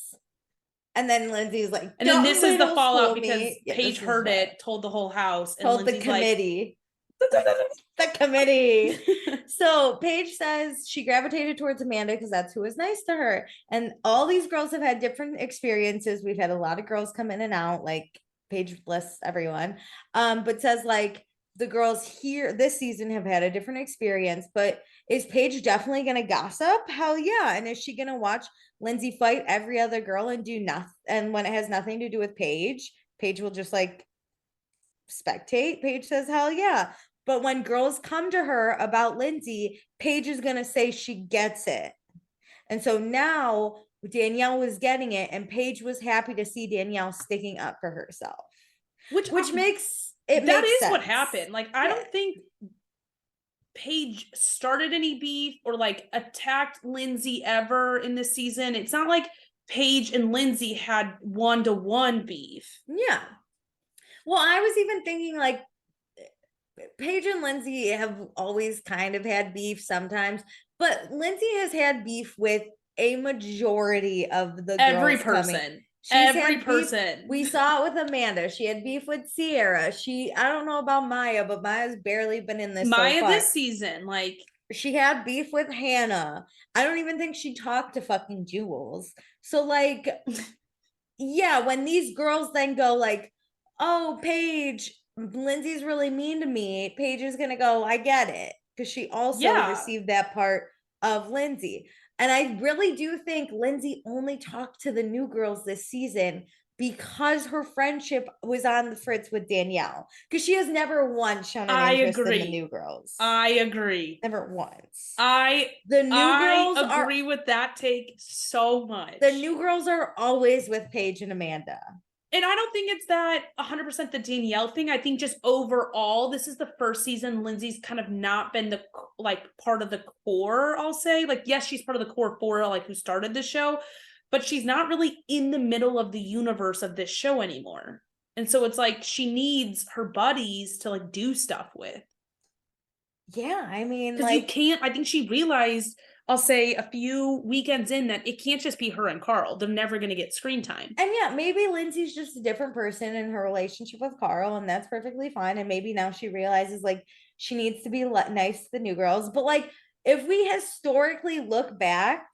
And then Lindsay's like, and then this is the fallout because Paige heard it, told the whole house, and told the committee. The committee. So Paige says she gravitated towards Amanda because that's who was nice to her. And all these girls have had different experiences. We've had a lot of girls come in and out, like Paige lists everyone. But says like the girls here this season have had a different experience. But is Paige definitely gonna gossip? Hell yeah. And is she gonna watch Lindsay fight every other girl and do nothing? And when it has nothing to do with Paige, Paige will just like spectate. Paige says, hell yeah. But when girls come to her about Lindsay, Paige is going to say she gets it. And so now Danielle was getting it, and Paige was happy to see Danielle sticking up for herself. Which makes it that makes is sense. What happened. Like, I don't think Paige started any beef or like attacked Lindsay ever in this season. It's not like Paige and Lindsay had one-to-one beef. Yeah. Well, I was even thinking like Paige and Lindsay have always kind of had beef sometimes, but Lindsay has had beef with a majority of the every person. Every person. We saw it with Amanda. She had beef with Sierra. I don't know about Maya, but Maya's barely been in this. Maya so far. This season, like she had beef with Hannah. I don't even think she talked to fucking Jules. So like, yeah, when these girls then go like, oh, Paige, Lindsay's really mean to me, Paige is gonna go, I get it, because she also received that part of Lindsay. And I really do think Lindsay only talked to the new girls this season because her friendship was on the fritz with Danielle, because she has never once shown an interest in the new girls. I agree. Never once. I agree with that take so much. The new girls are always with Paige and Amanda. And I don't think it's that 100% the Danielle thing. I think just overall, this is the first season Lindsay's kind of not been the like part of the core, I'll say. Like, yes, she's part of the core four, like who started the show, but she's not really in the middle of the universe of this show anymore. And so it's like she needs her buddies to like do stuff with. Yeah, I mean, because like, you can't, I think she realized, I'll say a few weekends in, that it can't just be her and Carl. They're never going to get screen time. And yeah, maybe Lindsay's just a different person in her relationship with Carl, and that's perfectly fine. And maybe now she realizes like she needs to be nice to the new girls. But like, if we historically look back,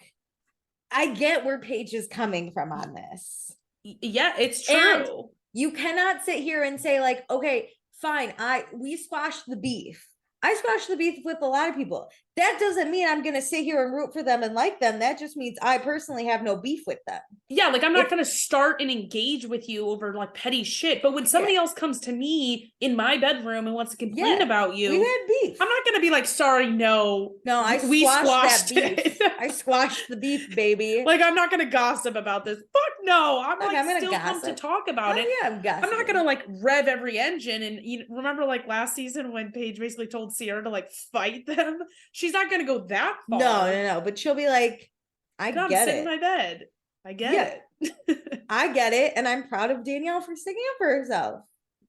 I get where Paige is coming from on this. Yeah, it's true. You cannot sit here and say like, okay, fine, we squashed the beef. I squashed the beef with a lot of people. That doesn't mean I'm going to sit here and root for them and like them. That just means I personally have no beef with them. Yeah, like I'm not going to start and engage with you over like petty shit. But when somebody else comes to me in my bedroom and wants to complain about you, we had beef. I'm not going to be like, sorry, no. No, we squashed that beef. I squashed the beef, baby. Like, I'm not going to gossip about this. Fuck no. I'm still gossip. pumped to talk about it. Yeah, I'm not going to like rev every engine. And you remember like last season when Paige basically told Sierra to like fight them? She's not going to go that far. No. But she'll be like, I'm sitting in my bed. I get it. I get it. And I'm proud of Danielle for sticking up for herself.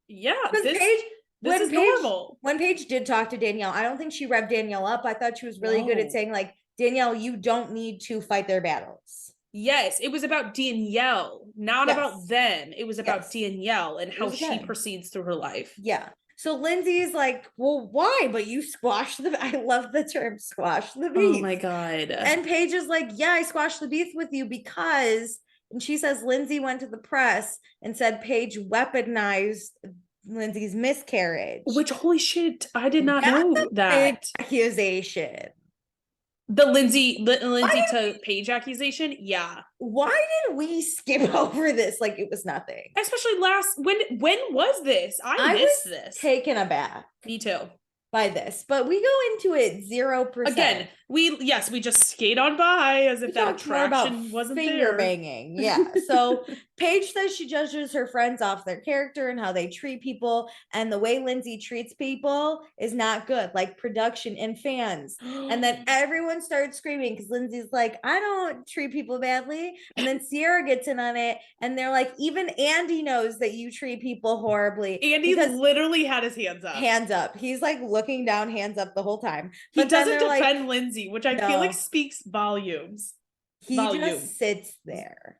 Yeah. This is normal. When Paige did talk to Danielle, I don't think she revved Danielle up. I thought she was really good at saying like, Danielle, you don't need to fight their battles. Yes, it was about Danielle, not about them. It was about Danielle and how she proceeds through her life. Yeah. So Lindsay's like, well, why? But you squashed I love the term squash the beef. Oh my God. And Paige is like, yeah, I squashed the beef with you because, and she says Lindsay went to the press and said Paige weaponized Lindsay's miscarriage. Which, holy shit, I did not know that. Accusation. The Lindsay to Paige accusation? Yeah. Why did we skip over this like it was nothing? Especially when was this? I missed this. Taken aback. Me too. By this, but we go into it 0%. Again, we just skate on by as if that attraction wasn't finger there. Banging. Yeah. So Paige says she judges her friends off their character and how they treat people, and the way Lindsay treats people is not good, like production and fans. And then everyone starts screaming because Lindsay's like, I don't treat people badly. And then Sierra gets in on it, and they're like, even Andy knows that you treat people horribly. Andy literally had his hands up. Hands up. He's like looking down, hands up the whole time. He doesn't defend Lindsay, which I feel like speaks volumes. He just sits there.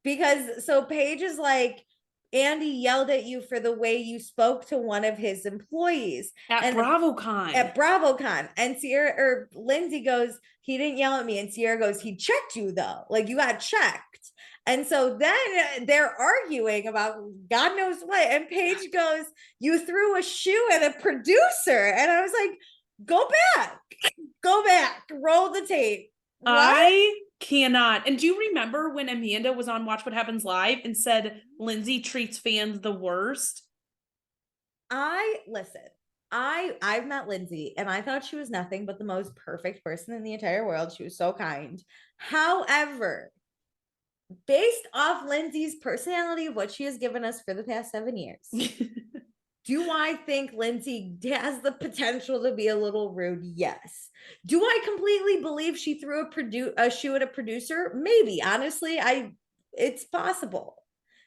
Because so Paige is like, Andy yelled at you for the way you spoke to one of his employees at BravoCon. At BravoCon. And Sierra or Lindsay goes, he didn't yell at me. And Sierra goes, he checked you though. Like you got checked. And so then they're arguing about God knows what. And Paige goes, you threw a shoe at a producer. And I was like, go back, roll the tape. What? I cannot. And do you remember when Amanda was on Watch What Happens Live and said Lindsay treats fans the worst? I've met Lindsay and I thought she was nothing but the most perfect person in the entire world. She was so kind. However, based off Lindsay's personality of what she has given us for the past 7 years, do I think Lindsay has the potential to be a little rude? Yes. Do I completely believe she threw a shoe at a producer? Maybe. Honestly, it's possible.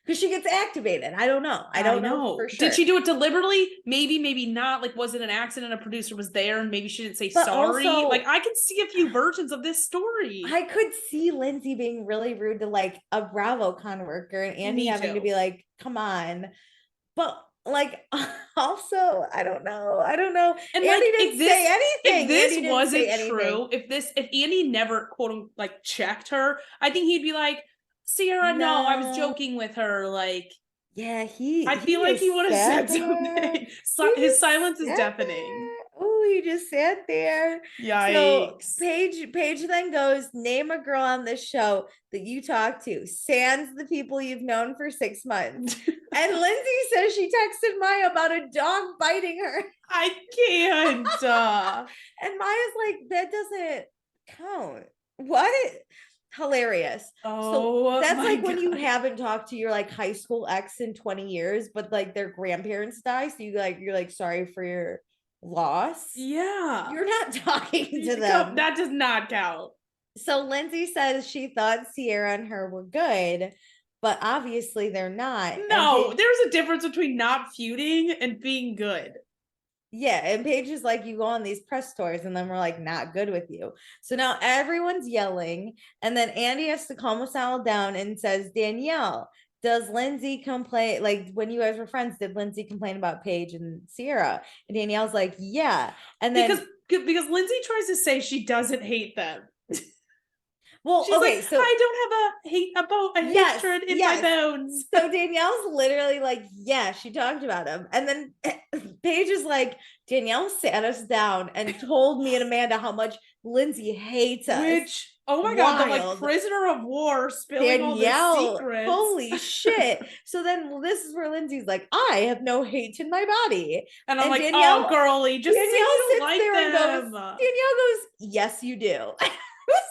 Because she gets activated. I don't know. I don't know for sure. Did she do it deliberately? Maybe not. Like, was it an accident? A producer was there and maybe she didn't say sorry. Also, like, I could see a few versions of this story. I could see Lindsay being really rude to like a BravoCon worker and Andy having to be like, come on. But like, also, I don't know. And Andy didn't say anything. If this wasn't true, if Andy never like checked her, I think he'd be like, Sierra, no, I was joking with her. Like, yeah, I feel like he would have said something. His silence is deafening. Oh, he just sat there. Yikes. So Paige then goes, name a girl on this show that you talk to. Sans the people you've known for 6 months. And Lindsay says she texted Maya about a dog biting her. I can't. And Maya's like, that doesn't count. What? Hilarious. So that's like when you haven't talked to your like high school ex in 20 years, but like their grandparents die. So you're like sorry for your loss. Yeah. You're not talking to them. That does not count. So Lindsay says she thought Sierra and her were good, but obviously they're not. No, there's a difference between not feuding and being good. Yeah, and Paige is like, you go on these press tours and then we're like, not good with you. So now everyone's yelling, and then Andy has to calm us all down and says, Danielle, does Lindsay complain? Like, when you guys were friends, did Lindsay complain about Paige and Sierra? And Danielle's like, yeah. And then because Lindsay tries to say she doesn't hate them. Well, She's okay, like, so I don't have a hatred in my bones. So Danielle's literally like, yeah, she talked about him. And then Paige is like, Danielle sat us down and told me and Amanda how much Lindsay hates us. Which, oh my God, the like Wild. prisoner of war spilling all the Danielle, secrets. holy shit. So then this is where Lindsay's like, I have no hate in my body. And I'm like, Danielle, oh, girly, just say Danielle you sits don't like there them. and goes, Danielle goes, yes, you do. I was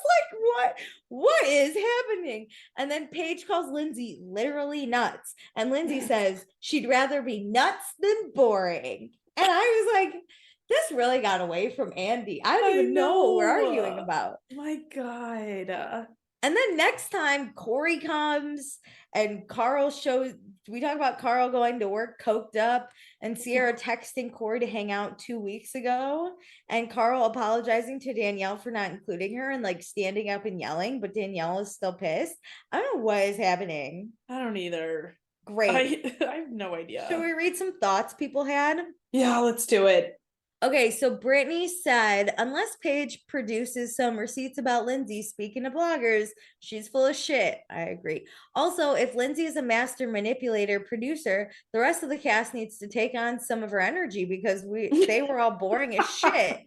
like, what is happening? And then Paige calls Lindsay literally nuts. And Lindsay says she'd rather be nuts than boring. And I was like, this really got away from Andy. I don't even know what we're arguing about. My God. And then next time Corey comes and Carl shows, we talk about Carl going to work coked up and Sierra texting Corey to hang out 2 weeks ago and Carl apologizing to Danielle for not including her and like standing up and yelling, but Danielle is still pissed. I don't know what is happening. I don't either. Great. I have no idea. Should we read some thoughts people had? Yeah, let's do it. Okay, so Brittany said, unless Paige produces some receipts about Lindsay, speaking of bloggers, she's full of shit. I agree. Also, if Lindsay is a master manipulator producer, the rest of the cast needs to take on some of her energy because they were all boring as shit.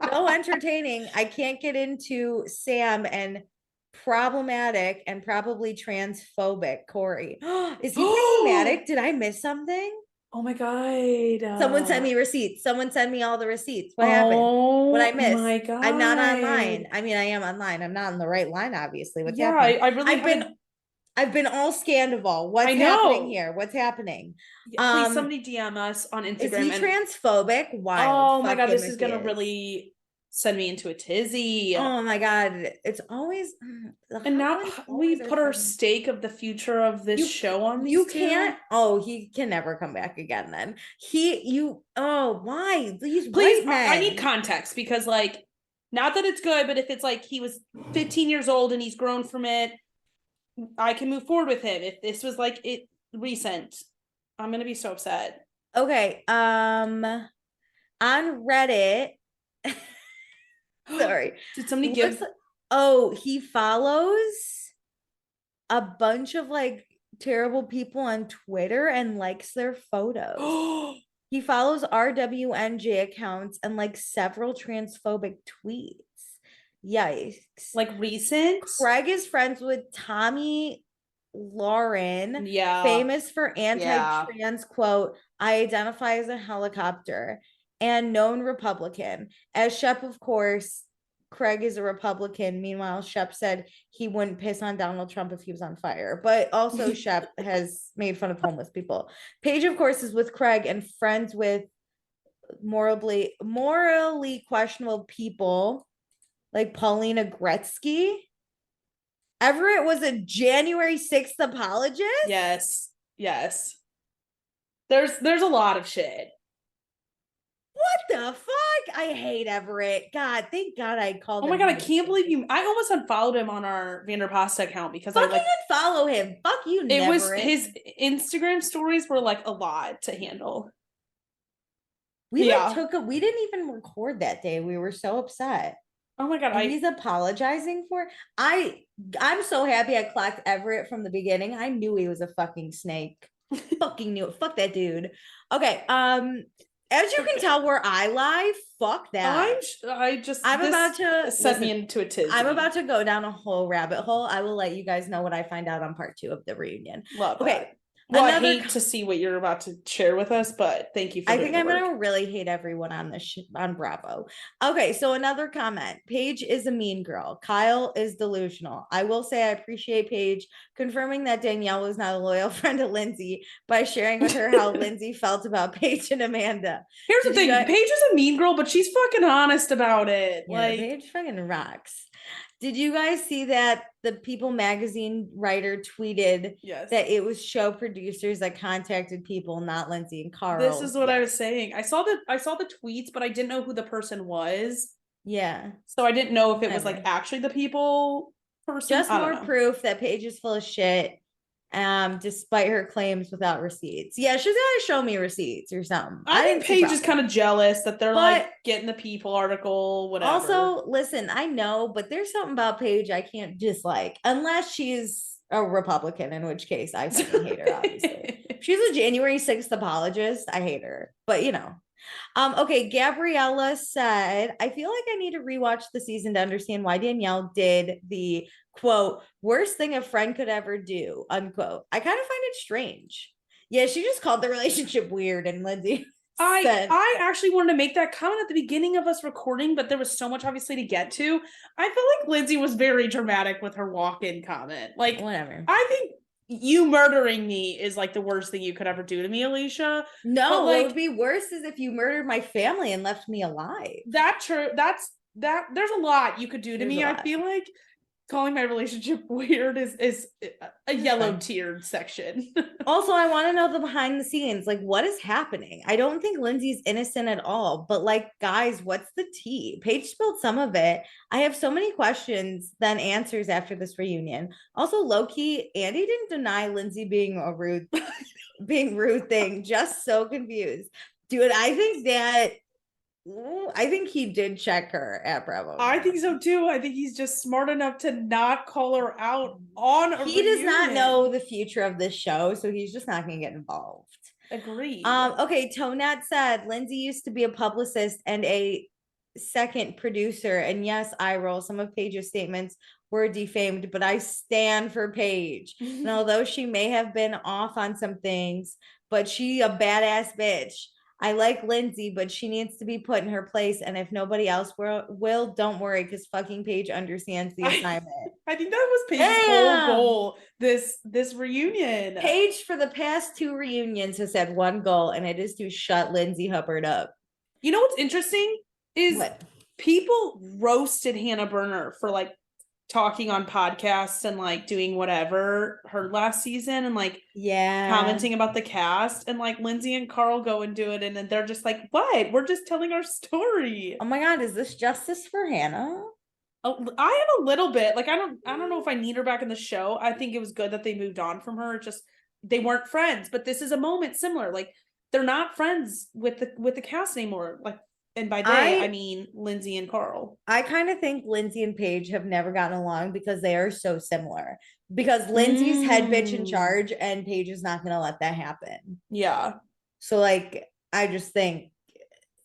So entertaining. I can't get into Sam and problematic and probably transphobic Corey. Is he problematic? Did I miss something? Oh my God. Someone send me receipts. Someone send me all the receipts. What happened? What I missed? My God. I'm not online. I mean, I am online. I'm not on the right line, obviously. What's yeah, happening? I really I've been all Scandival. What's happening here? What's happening? Please somebody DM us on Instagram. Is he transphobic? Wild. Oh my God, this is gonna really send me into a tizzy. Oh my God. It's always and now we put our stake of the future of this show on these. You can't. Oh, he can never come back again then. Why? These Please, white men. I need context because like not that it's good, but if it's like he was 15 years old and he's grown from it, I can move forward with him. If this was like it recent, I'm gonna be so upset. Okay. On Reddit. Sorry. Did somebody give? He follows a bunch of like terrible people on Twitter and likes their photos. He follows RWNJ accounts and like several transphobic tweets. Yikes. Like recent? Craig is friends with Tommy Lauren. Yeah. Famous for anti-trans quote, I identify as a helicopter. And known Republican. As Shep, of course, Craig is a Republican. Meanwhile, Shep said he wouldn't piss on Donald Trump if he was on fire. But also Shep has made fun of homeless people. Paige, of course, is with Craig and friends with morally questionable people like Paulina Gretzky. Everett was a January 6th apologist. Yes. There's a lot of shit. What the fuck? I hate Everett. God, thank God I called him. Oh my God, I can't believe you. I almost unfollowed him on our Vanderpasta account because I like unfollow him. Fuck you. It was his Instagram stories were like a lot to handle. We didn't even record that day. We were so upset. Oh my God, he's apologizing for it. I'm so happy I clocked Everett from the beginning. I knew he was a fucking snake. Fucking knew it. Fuck that dude. Okay. As you can tell where I lie, fuck that. I'm about to set me into a tizzy. I'm about to go down a whole rabbit hole. I will let you guys know what I find out on part 2 of the reunion. Love that. Well, I hate to see what you're about to share with us, but thank you for doing the work. I'm gonna really hate everyone on this on Bravo. Okay, so another comment. Paige is a mean girl. Kyle is delusional. I will say I appreciate Paige confirming that Danielle was not a loyal friend of Lindsay by sharing with her how Lindsay felt about Paige and Amanda. Here's the thing. Paige is a mean girl, but she's fucking honest about it. Yeah, like Paige fucking rocks. Did you guys see that the People magazine writer tweeted that it was show producers that contacted people, not Lindsay and Carl? This is what I was saying. I saw the tweets, but I didn't know who the person was. Yeah. So I didn't know if it was like actually the People person. Just more proof that Paige is full of shit despite her claims without receipts. Yeah, she's gotta show me receipts or something. I think Paige is kind of jealous that they're like getting the People article, whatever. Also, listen, I know, but there's something about Paige I can't dislike unless she's a Republican, in which case I fucking hate her, obviously. She's a January 6th apologist. I hate her, but you know. Okay, Gabriella said, I feel like I need to rewatch the season to understand why Danielle did the quote worst thing a friend could ever do, unquote. I kind of find it strange. Yeah, she just called the relationship weird, and Lindsay I actually wanted to make that comment at the beginning of us recording, but there was so much obviously to get to. I feel like Lindsay was very dramatic with her walk-in comment. Like, whatever. I think you murdering me is like the worst thing you could ever do to me, Alicia. No, what would be worse is if you murdered my family and left me alive. That's there's a lot you could do to me. I feel like calling my relationship weird is a yellow tiered section. Also, I want to know the behind the scenes. Like, what is happening? I don't think Lindsay's innocent at all, but like, guys, what's the tea? Paige spilled some of it. I have so many questions than answers after this reunion. Also, low-key, Andy didn't deny Lindsay being a rude thing. Just so confused. Dude, I think he did check her at Bravo. I think so too. I think he's just smart enough to not call her out on a He does not know the future of this show, so he's just not going to get involved. Agreed. Okay, Tonat said Lindsay used to be a publicist and a second producer, and yes, I roll. Some of Paige's statements were defamed, but I stand for Paige. And although she may have been off on some things, but she a badass bitch. I like Lindsay, but she needs to be put in her place. And if nobody else will don't worry, because fucking Paige understands the assignment. I think that was Paige's whole goal this reunion. Paige, for the past 2 reunions, has had one goal, and it is to shut Lindsay Hubbard up. You know what's interesting is people roasted Hannah Berner for like talking on podcasts and like doing whatever her last season and like commenting about the cast, and like Lindsay and Carl go and do it, and then they're just like, what? We're just telling our story. Oh my god, is this justice for Hannah? Oh, I have a little bit. Like I don't know if I need her back in the show. I think it was good that they moved on from her. Just they weren't friends, but this is a moment similar. Like they're not friends with the cast anymore. Like, and by they, I mean Lindsay and Carl. I kind of think Lindsay and Paige have never gotten along because they are so similar. Because Lindsay's head bitch in charge, and Paige is not going to let that happen. Yeah. So, like, I just think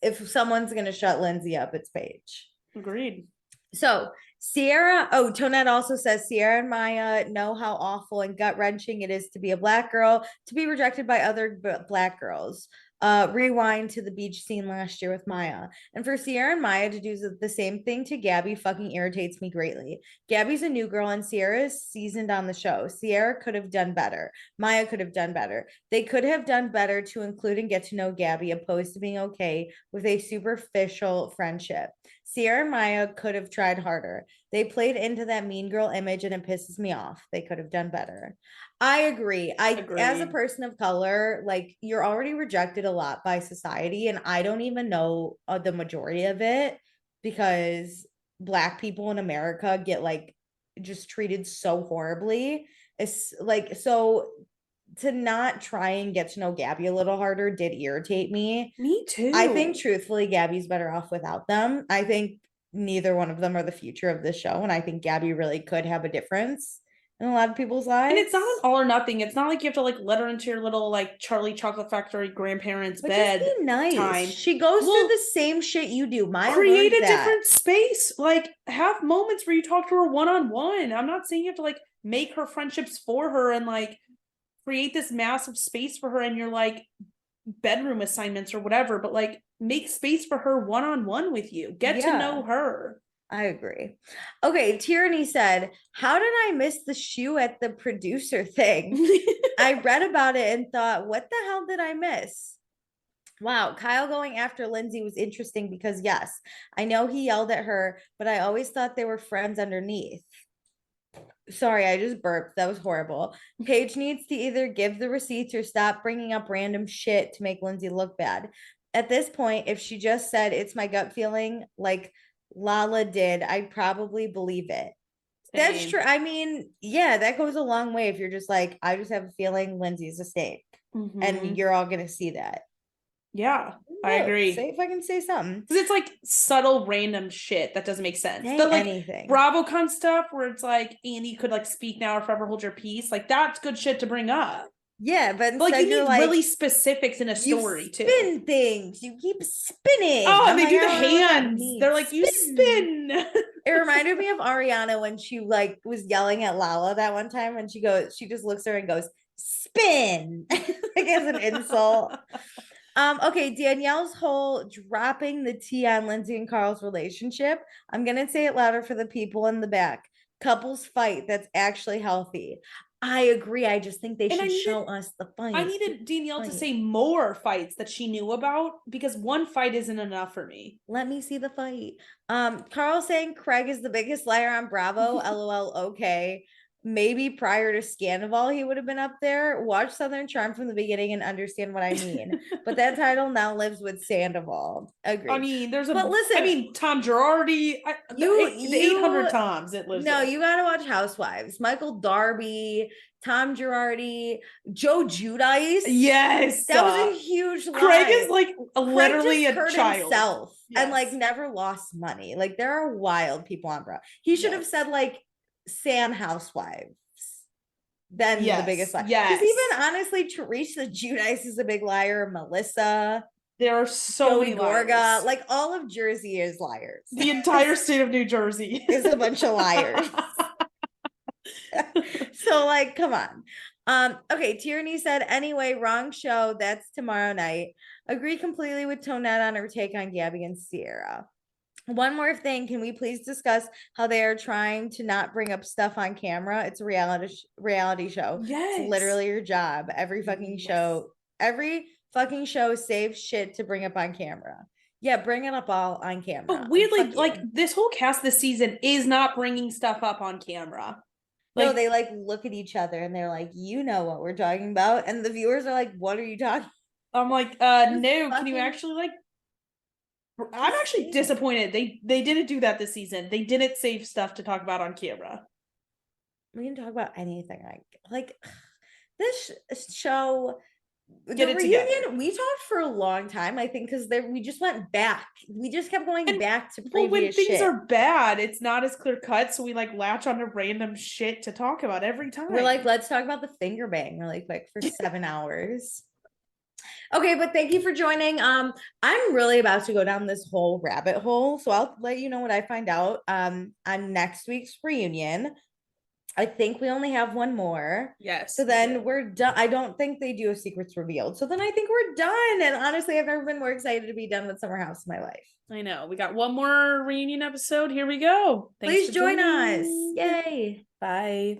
if someone's going to shut Lindsay up, it's Paige. Agreed. So, Sierra, Tonette also says Sierra and Maya know how awful and gut-wrenching it is to be a Black girl, to be rejected by other Black girls. Rewind to the beach scene last year with Maya. And for Sierra and Maya to do the same thing to Gabby fucking irritates me greatly. Gabby's a new girl and Sierra is seasoned on the show. Sierra could have done better. Maya could have done better. They could have done better to include and get to know Gabby, opposed to being okay with a superficial friendship. Sierra and Maya could have tried harder. They played into that mean girl image and it pisses me off. They could have done better. I agree. As a person of color, like you're already rejected a lot by society, and I don't even know the majority of it because Black people in America get like just treated so horribly. It's like, so to not try and get to know Gabby a little harder did irritate me. Me too. I think truthfully, Gabby's better off without them. I think neither one of them are the future of this show, and I think Gabby really could have a difference in a lot of people's lives. And it's not an all or nothing. It's not like you have to like let her into your little like Charlie Chocolate Factory grandparents' bed. Just be nice. Time. She goes through the same shit you do. Create a different space. Like have moments where you talk to her one-on-one. I'm not saying you have to like make her friendships for her and like create this massive space for her in your like bedroom assignments or whatever, but like make space for her one-on-one with you. Get to know her. I agree. Okay, Tyranny said, how did I miss the shoe at the producer thing? I read about it and thought, what the hell did I miss? Wow, Kyle going after Lindsay was interesting because yes, I know he yelled at her, but I always thought they were friends underneath. Sorry, I just burped. That was horrible. Paige needs to either give the receipts or stop bringing up random shit to make Lindsay look bad. At this point, if she just said, it's my gut feeling, like Lala did, I'd probably believe it. That's true. I mean, yeah, that goes a long way if you're just like, I just have a feeling Lindsay's a snake. And you're all gonna see that. Yeah, I agree. Say if I can say something. Because it's like subtle random shit that doesn't make sense. Say The like anything. BravoCon stuff where it's like Andy could like speak now or forever hold your peace. Like that's good shit to bring up. Yeah, but Like you you're need like, really specifics in a story too. Spin things. You keep spinning. Oh, and I'm they like, do the I don't know what that hands. means. They're like, you spin. It reminded me of Ariana when she like was yelling at Lala that one time, and she just looks at her and goes, spin, like as an insult. Okay, Danielle's whole dropping the tea on Lindsay and Carl's relationship. I'm gonna say it louder for the people in the back. Couples fight that's actually healthy. I agree. I just think they should show us the fight. I needed Danielle to say more fights that she knew about because one fight isn't enough for me. Let me see the fight. Carl saying Craig is the biggest liar on Bravo. LOL. Okay. Maybe prior to Scandival, he would have been up there. Watch Southern Charm from the beginning and understand what I mean. But that title now lives with Sandoval. Agreed. I mean, but listen, I mean, Tom Girardi, the 800 Toms it lives. No, you gotta watch Housewives. Michael Darby, Tom Girardi, Joe Giudice. Yes, that was a huge lie. Craig is like literally a child himself and like never lost money. Like there are wild people on Bro. He should have said like Sam Housewives. Then the biggest lie. Because even honestly, Teresa Giudice is a big liar. Melissa. There are so many Gorga, liars. like all of Jersey is liars. The entire state of New Jersey is a bunch of liars. So like, come on. Okay, Tierney said, anyway, wrong show. That's tomorrow night. Agree completely with Tonette on her take on Gabby and Sierra. One more thing, can we please discuss how they are trying to not bring up stuff on camera? It's a reality show. Yes. It's literally your job. Every fucking show saves shit to bring up on camera. Yeah, bring it up all on camera. But weirdly, like this whole cast this season is not bringing stuff up on camera. Like, no, they like look at each other and they're like, you know what we're talking about. And the viewers are like, what are you talking? I'm like, no, can you actually like I'm actually disappointed. They didn't do that this season. They didn't save stuff to talk about on camera. We can talk about anything. Like this show. Get it together. We talked for a long time, I think, because we just went back. We just kept going back to previous when things shit. are bad, it's not as clear cut, so we like latch onto random shit to talk about every time. We're like, let's talk about the finger bang really quick for 7 hours. Okay, but thank you for joining. I'm really about to go down this whole rabbit hole, so I'll let you know what I find out on next week's reunion. I think we only have one more. Yes. So then we're done. I don't think they do a secrets revealed. So then I think we're done. And honestly, I've never been more excited to be done with Summer House in my life. I know. We got one more reunion episode. Here we go. Please join us. Yay. Bye.